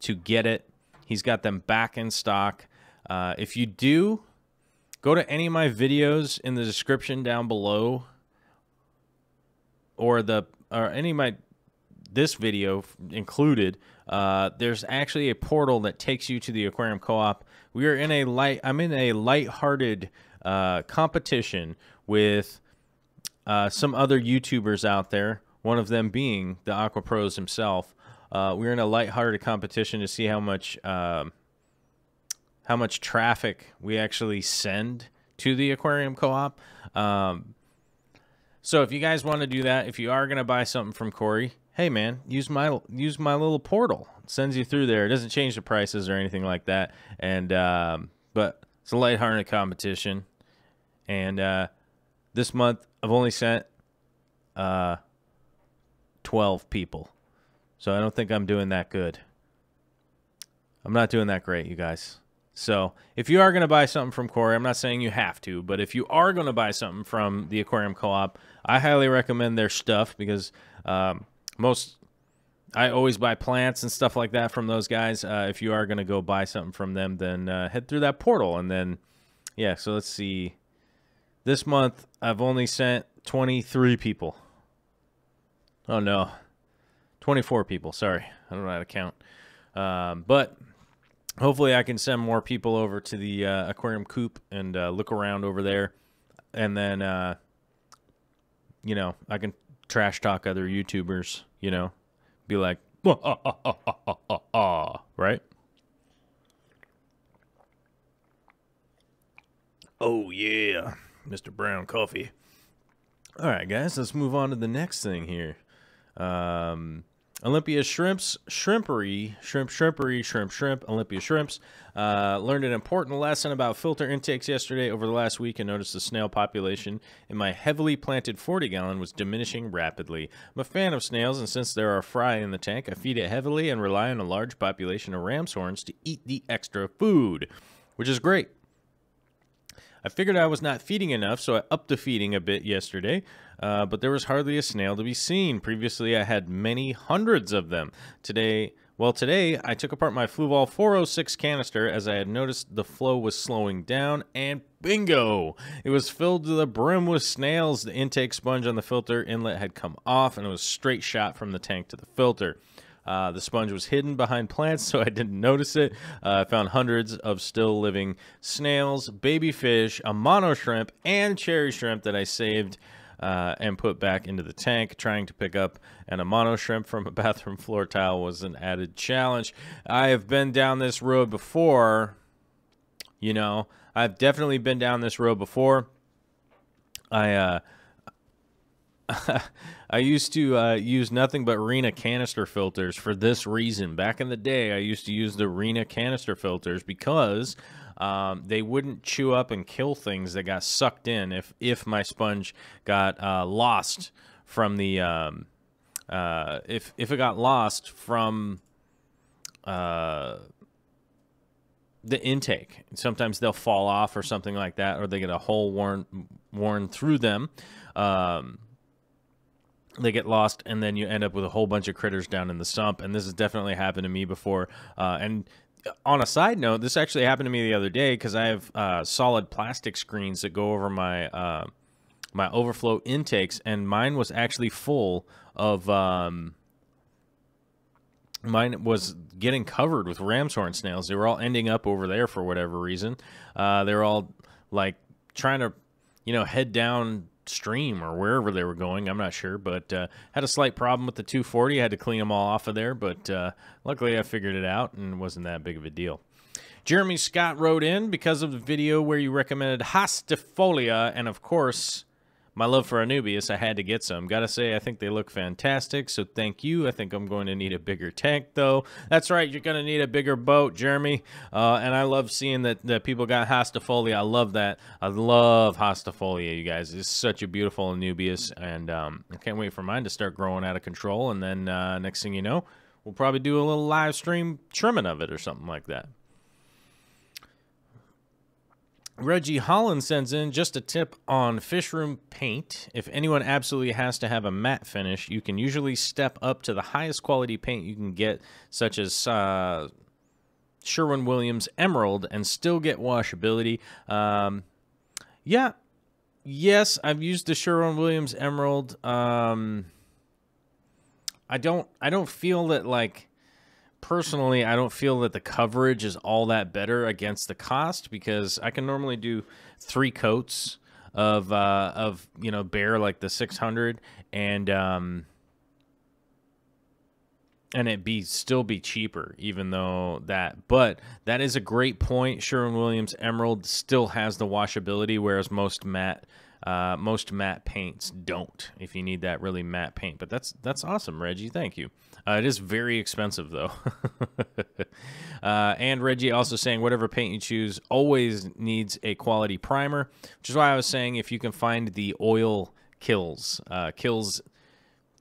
to get it. He's got them back in stock. If you do, go to any of my videos in the description down below, or any of my this video included. There's actually a portal that takes you to the Aquarium Co-op. We are in a I'm in a lighthearted competition with some other YouTubers out there. One of them being the Aqua Pros himself. We're in a lighthearted competition to see how much traffic we actually send to the Aquarium Co-op. So if you guys want to do that, if you are going to buy something from Corey, hey man, use my little portal. It sends you through there. It doesn't change the prices or anything like that. And but it's a lighthearted competition. And this month I've only sent 12 people. So I don't think I'm doing that good. I'm not doing that great, you guys. So if you are going to buy something from Corey, I'm not saying you have to, but if you are going to buy something from the Aquarium Co-op, I highly recommend their stuff, because I always buy plants and stuff like that from those guys. If you are going to go buy something from them, then head through that portal. And then, yeah, so let's see. This month, I've only sent 23 people. Oh, no. 24 people. Sorry. I don't know how to count. But hopefully I can send more people over to the Aquarium Coop and look around over there. And then, you know, I can trash talk other YouTubers, you know, be like, right? Oh, yeah, Mr. Brown Coffee. All right, guys, let's move on to the next thing here. Olympia Shrimps, Shrimpery, Olympia Shrimps. Learned an important lesson about filter intakes yesterday over the last week and noticed the snail population in my heavily planted 40-gallon was diminishing rapidly. I'm a fan of snails, and since there are fry in the tank, I feed it heavily and rely on a large population of ram's horns to eat the extra food, which is great. I figured I was not feeding enough, so I upped the feeding a bit yesterday, but there was hardly a snail to be seen. Previously, I had many hundreds of them. Today, I took apart my Fluval 406 canister as I had noticed the flow was slowing down, and bingo! It was filled to the brim with snails. The intake sponge on the filter inlet had come off, and it was straight shot from the tank to the filter. The sponge was hidden behind plants, so I didn't notice it. I found hundreds of still living snails, baby fish, a mono shrimp, and cherry shrimp that I saved and put back into the tank. Trying to pick up a mono shrimp from a bathroom floor tile was an added challenge. I have been down this road before. You know, I've definitely been down this road before. I used to use nothing but Rena canister filters for this reason. Back in the day, I used to use the Rena canister filters because they wouldn't chew up and kill things that got sucked in if my sponge got lost from the if it got lost from the intake. Sometimes they'll fall off or something like that, or they get a hole worn through them. They get lost, and then you end up with a whole bunch of critters down in the sump, and this has definitely happened to me before. And on a side note, this actually happened to me the other day because I have solid plastic screens that go over my my overflow intakes, and mine was actually full of mine was getting covered with ram's horn snails. They were all ending up over there for whatever reason. They were all like trying to, you know, head down stream or wherever they were going. I'm not sure, but had a slight problem with the 240. I had to clean them all off of there, but luckily I figured it out and it wasn't that big of a deal. Jeremy Scott wrote in because of the video where you recommended hostifolia, and of course my love for Anubias, I had to get some. Gotta say, I think they look fantastic, so thank you. I think I'm going to need a bigger tank, though. That's right, you're going to need a bigger boat, Jeremy. And I love seeing that people got hostifolia. I love that. I love hostifolia, you guys. It's such a beautiful Anubias, and I can't wait for mine to start growing out of control, and then next thing you know, we'll probably do a little live stream trimming of it or something like that. Reggie Holland sends in just a tip on fish room paint. If anyone absolutely has to have a matte finish, you can usually step up to the highest quality paint you can get, such as Sherwin-Williams Emerald, and still get washability. Yeah, yes, I've used the Sherwin-Williams Emerald. I don't feel that, like, personally, I don't feel that the coverage is all that better against the cost, because I can normally do 3 coats of you know, Bear, like the 600, and it still be cheaper, even though that. But that is a great point. Sherwin-Williams Emerald still has the washability, whereas most matte paints don't, if you need that really matte paint. But that's awesome, Reggie. Thank you. It is very expensive, though. And Reggie also saying whatever paint you choose always needs a quality primer, which is why I was saying if you can find the oil Kills,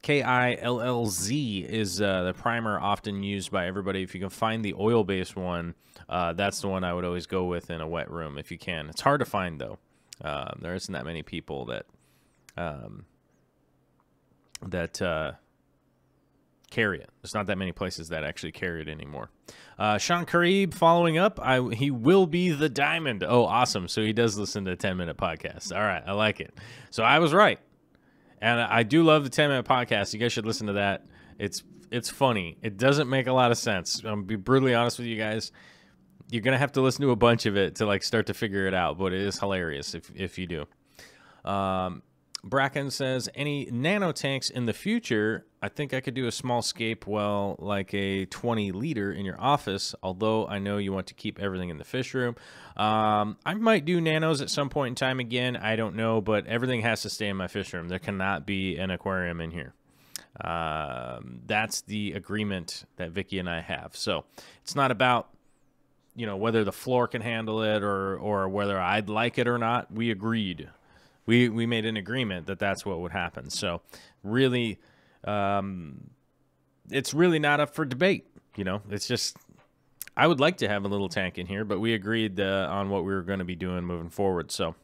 K-I-L-L-Z is the primer often used by everybody. If you can find the oil-based one, that's the one I would always go with in a wet room if you can. It's hard to find, though. There isn't that many people that carry it. There's not that many places that actually carry it anymore. Sean Kareeb following up. He will be the diamond. Oh, awesome. So he does listen to 10-minute podcasts. All right. I like it. So I was right. And I do love the 10-minute podcast. You guys should listen to that. It's funny. It doesn't make a lot of sense. I'm going to be brutally honest with you guys. You're going to have to listen to a bunch of it to like start to figure it out, but it is hilarious if you do. Bracken says, any nano tanks in the future? I think I could do a small scape well, like a 20-liter in your office, although I know you want to keep everything in the fish room. I might do nanos at some point in time again. I don't know, but everything has to stay in my fish room. There cannot be an aquarium in here. That's the agreement that Vicky and I have. So it's not about, you know, whether the floor can handle it or whether I'd like it or not. We agreed. We made an agreement that that's what would happen. So really, it's really not up for debate. You know, it's just, I would like to have a little tank in here, but we agreed on what we were going to be doing moving forward. So,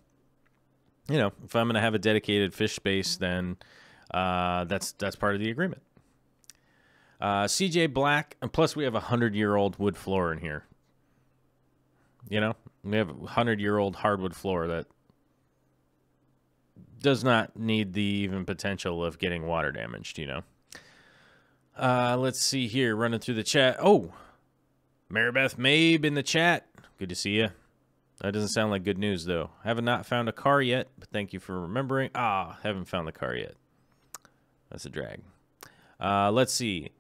you know, if I'm going to have a dedicated fish space, then that's part of the agreement. CJ Black, and plus we have a 100-year-old wood floor in here. You know, we have a 100-year-old hardwood floor that does not need the even potential of getting water damaged, you know. Let's see here, running through the chat. Oh, Maribeth Mabe in the chat. Good to see you. That doesn't sound like good news, though. Have not found a car yet, but thank you for remembering. Haven't found the car yet. That's a drag. Let's see.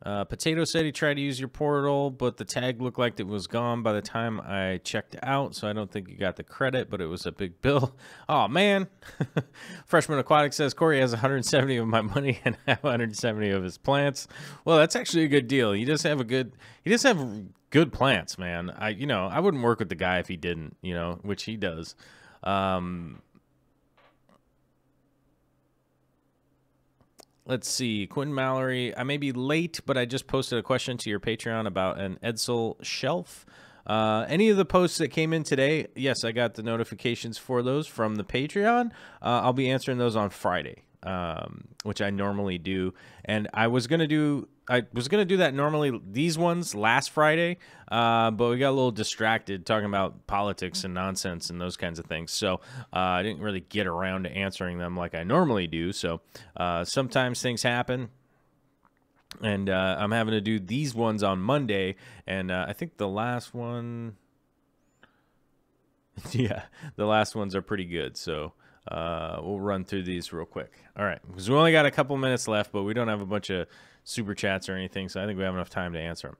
Potato said he tried to use your portal, but the tag looked like it was gone by the time I checked out, so I don't think you got the credit, but it was a big bill. Oh, man. Freshman Aquatic says, Corey has 170 of my money and I have 170 of his plants. Well, that's actually a good deal. He does have good plants, man. I wouldn't work with the guy if he didn't, you know, which he does. Let's see. Quentin Mallory, I may be late, but I just posted a question to your Patreon about an Edsel shelf. Any of the posts that came in today, yes, I got the notifications for those from the Patreon. I'll be answering those on Friday, which I normally do. And I was going to do I was going to do that normally, these ones, last Friday, but we got a little distracted talking about politics and nonsense and those kinds of things. So I didn't really get around to answering them like I normally do. So sometimes things happen. And I'm having to do these ones on Monday. And I think the last one, yeah, the last ones are pretty good. So we'll run through these real quick. All right, because we only got a couple minutes left, but we don't have a bunch of super chats or anything, so I think we have enough time to answer them.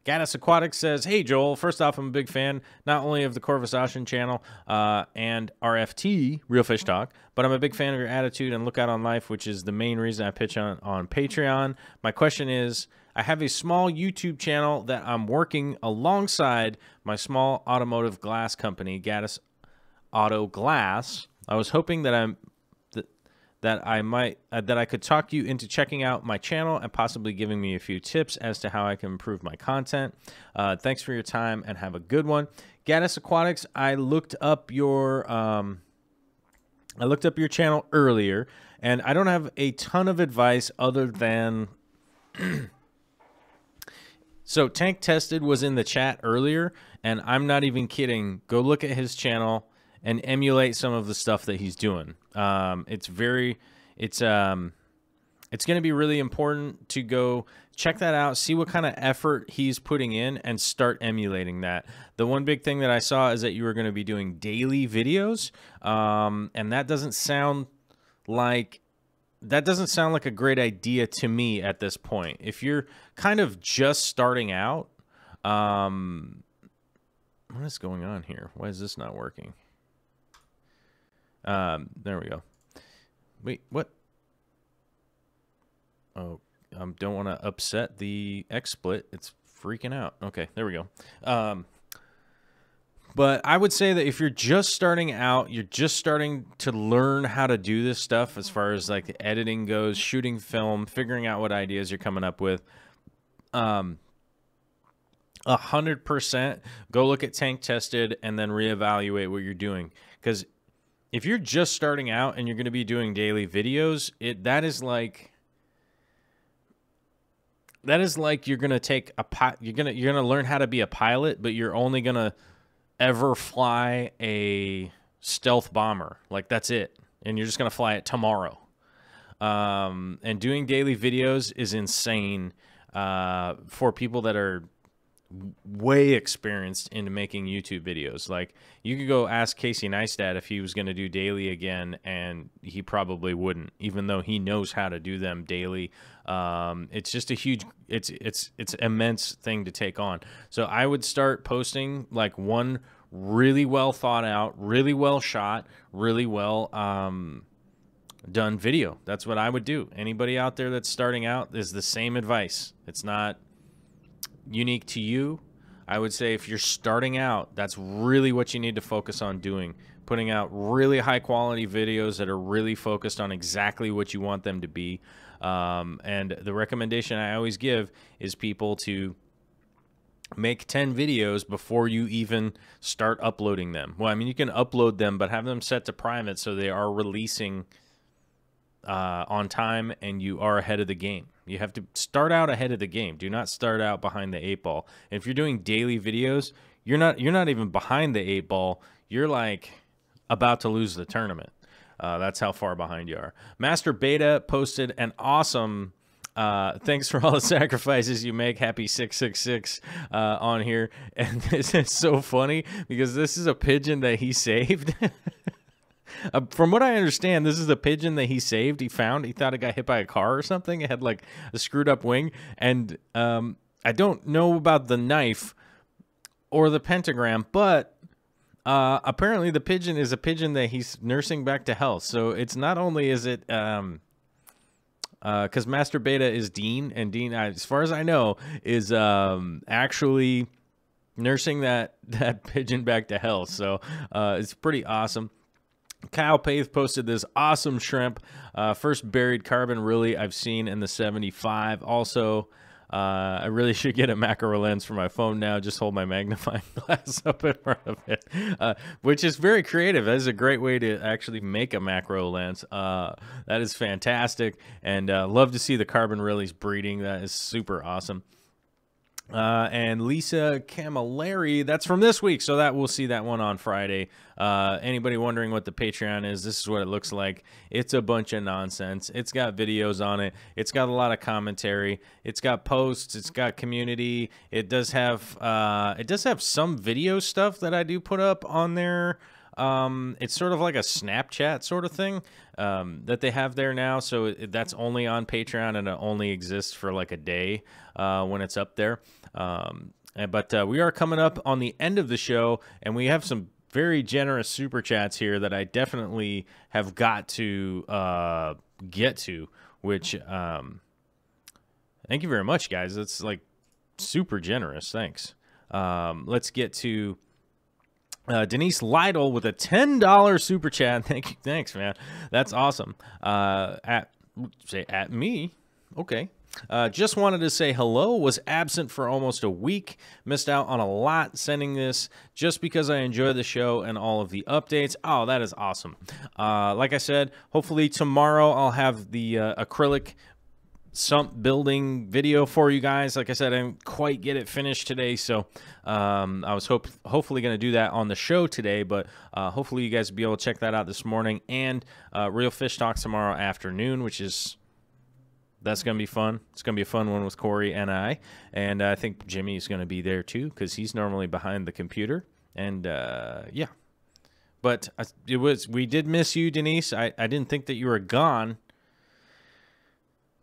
Gaddis Aquatics says, hey, Joel, first off, I'm a big fan, not only of the Corvus Ocean channel and RFT, Real Fish Talk, but I'm a big fan of your attitude and lookout on life, which is the main reason I pitch on Patreon. My question is, I have a small YouTube channel that I'm working alongside my small automotive glass company, Gaddis Auto Glass. I was hoping that I could talk you into checking out my channel and possibly giving me a few tips as to how I can improve my content. Thanks for your time and have a good one. Gaddis Aquatics, I looked up your channel earlier, and I don't have a ton of advice other than so Tank Tested was in the chat earlier, and I'm not even kidding. Go look at his channel and emulate some of the stuff that he's doing. It's going to be really important to go check that out, see what kind of effort he's putting in, and start emulating that. The one big thing that I saw is that you were going to be doing daily videos, and that doesn't sound like a great idea to me at this point. If you're kind of just starting out, what is going on here? Why is this not working? There we go. Wait, what? Oh, I don't want to upset the XSplit. It's freaking out. Okay, there we go. But I would say that if you're just starting out, you're just starting to learn how to do this stuff as far as like the editing goes, shooting film, figuring out what ideas you're coming up with. 100% go look at Tank Tested and then reevaluate what you're doing. Because if you're just starting out and you're going to be doing daily videos, that is like you're going to take you're going to learn how to be a pilot, but you're only going to ever fly a stealth bomber. Like, that's it. And you're just going to fly it tomorrow. And doing daily videos is insane for people that are way experienced into making YouTube videos. Like, you could go ask Casey Neistat if he was going to do daily again, and he probably wouldn't, even though he knows how to do them daily. It's just a huge, it's immense thing to take on. So I would start posting like one really well thought out, really well shot, really well done video. That's what I would do. Anybody out there that's starting out is the same advice. It's not unique to you. I would say if you're starting out, that's really what you need to focus on doing. Putting out really high quality videos that are really focused on exactly what you want them to be. And the recommendation I always give is people to make 10 videos before you even start uploading them. Well, I mean, you can upload them, but have them set to private so they are releasing on time and you are ahead of the game. You have to start out ahead of the game. Do not start out behind the 8 ball. And if you're doing daily videos, you're not even behind the 8 ball. You're like about to lose the tournament. That's how far behind you are. Master Beta posted an awesome thanks for all the sacrifices you make. Happy 666 on here. And this is so funny because this is a pigeon that he saved. From what I understand, this is a pigeon that he saved. He found. He thought it got hit by a car or something. It had like a screwed up wing. And I don't know about the knife or the pentagram, but apparently the pigeon is a pigeon that he's nursing back to health. So it's not only is it because Master Beta is Dean, and Dean, as far as I know, is actually nursing that pigeon back to health. So it's pretty awesome. Kyle Paith posted this awesome shrimp. First buried carbon really I've seen in the 75. Also, I really should get a macro lens for my phone now. Just hold my magnifying glass up in front of it, which is very creative. That is a great way to actually make a macro lens. That is fantastic, and love to see the carbon lilies breeding. That is super awesome. And Lisa Camilleri, that's from this week, so that we'll see that one on Friday. Anybody wondering what the Patreon is, this is what it looks like. It's a bunch of nonsense. It's got videos on it. It's got a lot of commentary. It's got posts. It's got community. It does have some video stuff that I do put up on there. It's sort of like a Snapchat sort of thing that they have there now. So that's only on Patreon, and it only exists for like a day when it's up there. But we are coming up on the end of the show, and we have some very generous super chats here that I definitely have got to get to, which thank you very much, guys. That's like super generous. Thanks. Let's get to Denise Lytle with a $10 super chat. Thank you. Thanks, man. That's awesome. At me. Okay. Just wanted to say hello. Was absent for almost a week. Missed out on a lot sending this just because I enjoy the show and all of the updates. Oh, that is awesome. Like I said, hopefully tomorrow I'll have the acrylic sump building video for you guys. Like I said, I didn't quite get it finished today, so I was hopefully going to do that on the show today, but hopefully you guys will be able to check that out this morning, and Real Fish Talks tomorrow afternoon, that's going to be fun. It's going to be a fun one with Corey and I, and I think Jimmy is going to be there too, because he's normally behind the computer, and yeah. But we did miss you, Denise. I didn't think that you were gone.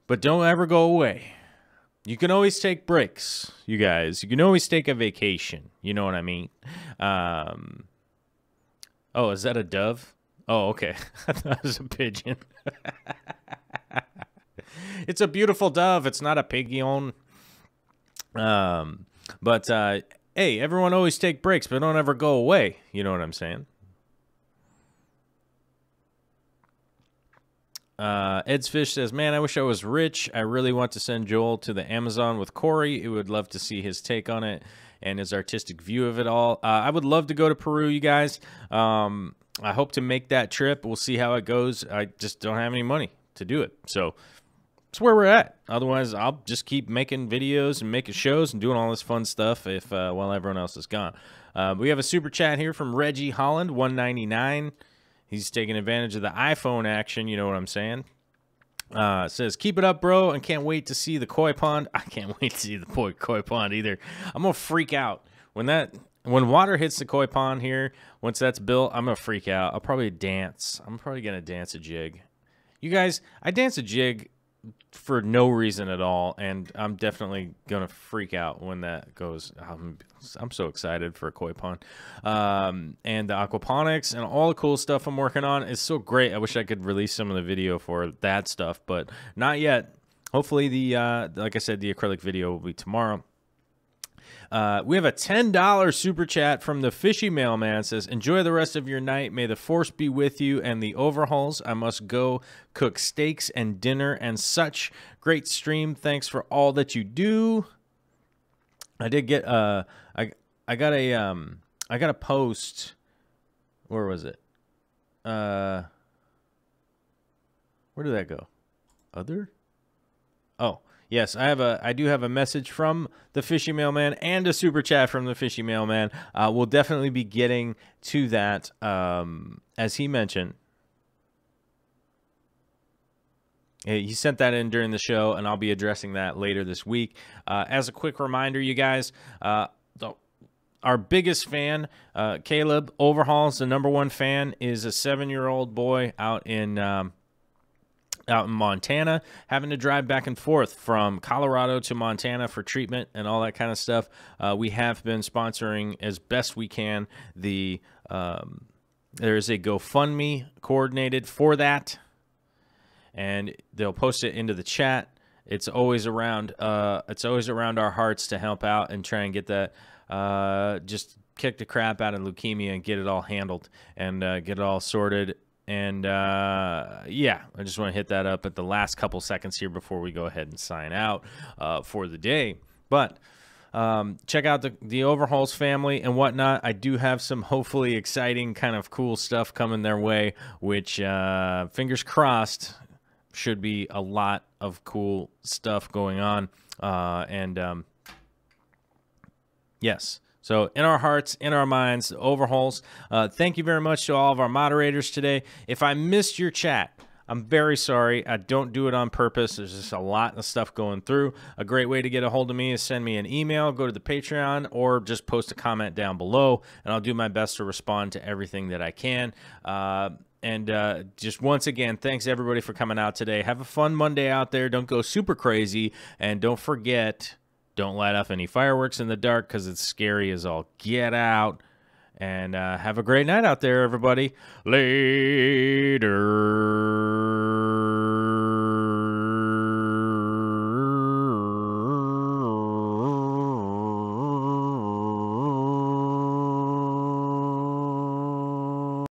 But don't ever go away. You can always take breaks, you guys. You can always take a vacation. You know what I mean? Oh, is that a dove? Oh, okay. I thought it was a pigeon. It's a beautiful dove. It's not a pigeon. But hey, everyone always take breaks, but don't ever go away. You know what I'm saying? Ed's Fish says, man, I wish I was rich. I really want to send Joel to the Amazon with Corey. He would love to see his take on it and his artistic view of it all. I would love to go to Peru, you guys. I hope to make that trip. We'll see how it goes. I just don't have any money to do it. So that's where we're at. Otherwise, I'll just keep making videos and making shows and doing all this fun stuff while everyone else is gone. We have a super chat here from Reggie Holland, $1.99. He's taking advantage of the iPhone action, you know what I'm saying? Says, keep it up, bro, and can't wait to see the koi pond. I can't wait to see the koi pond either. I'm going to freak out. When water hits the koi pond here, once that's built, I'm going to freak out. I'll probably dance. I'm probably going to dance a jig. You guys, I dance a jig for no reason at all, and I'm definitely gonna freak out when that goes. I'm so excited for a koi pond, and the aquaponics and all the cool stuff I'm working on is so great. I wish I could release some of the video for that stuff, but not yet. Hopefully like I said, the acrylic video will be tomorrow. We have a $10 super chat from the Fishy Mailman. It says, enjoy the rest of your night. May the force be with you and the overhauls. I must go cook steaks and dinner and such. Great stream. Thanks for all that you do. I did get I got a post. Where was it? Where did that go? Other? Oh. Yes, I do have a message from the Fishy Mailman and a super chat from the Fishy Mailman. We'll definitely be getting to that, as he mentioned. He sent that in during the show, and I'll be addressing that later this week. As a quick reminder, you guys, our biggest fan, Caleb Overhauls, the #1 fan, is a 7-year-old boy out in Montana, having to drive back and forth from Colorado to Montana for treatment and all that kind of stuff. We have been sponsoring as best we can. There is a GoFundMe coordinated for that, and they'll post it into the chat. It's always around our hearts to help out and try and get that, just kick the crap out of leukemia and get it all handled and get it all sorted And yeah, I just want to hit that up at the last couple seconds here before we go ahead and sign out for the day. But check out the Overhauls family and whatnot. I do have some hopefully exciting kind of cool stuff coming their way, which fingers crossed should be a lot of cool stuff going on. Yes. So in our hearts, in our minds, Overhauls. Thank you very much to all of our moderators today. If I missed your chat, I'm very sorry. I don't do it on purpose. There's just a lot of stuff going through. A great way to get a hold of me is send me an email, go to the Patreon, or just post a comment down below, and I'll do my best to respond to everything that I can. Just once again, thanks everybody for coming out today. Have a fun Monday out there. Don't go super crazy, and don't forget, don't light off any fireworks in the dark because it's scary as all get out. And have a great night out there, everybody. Later.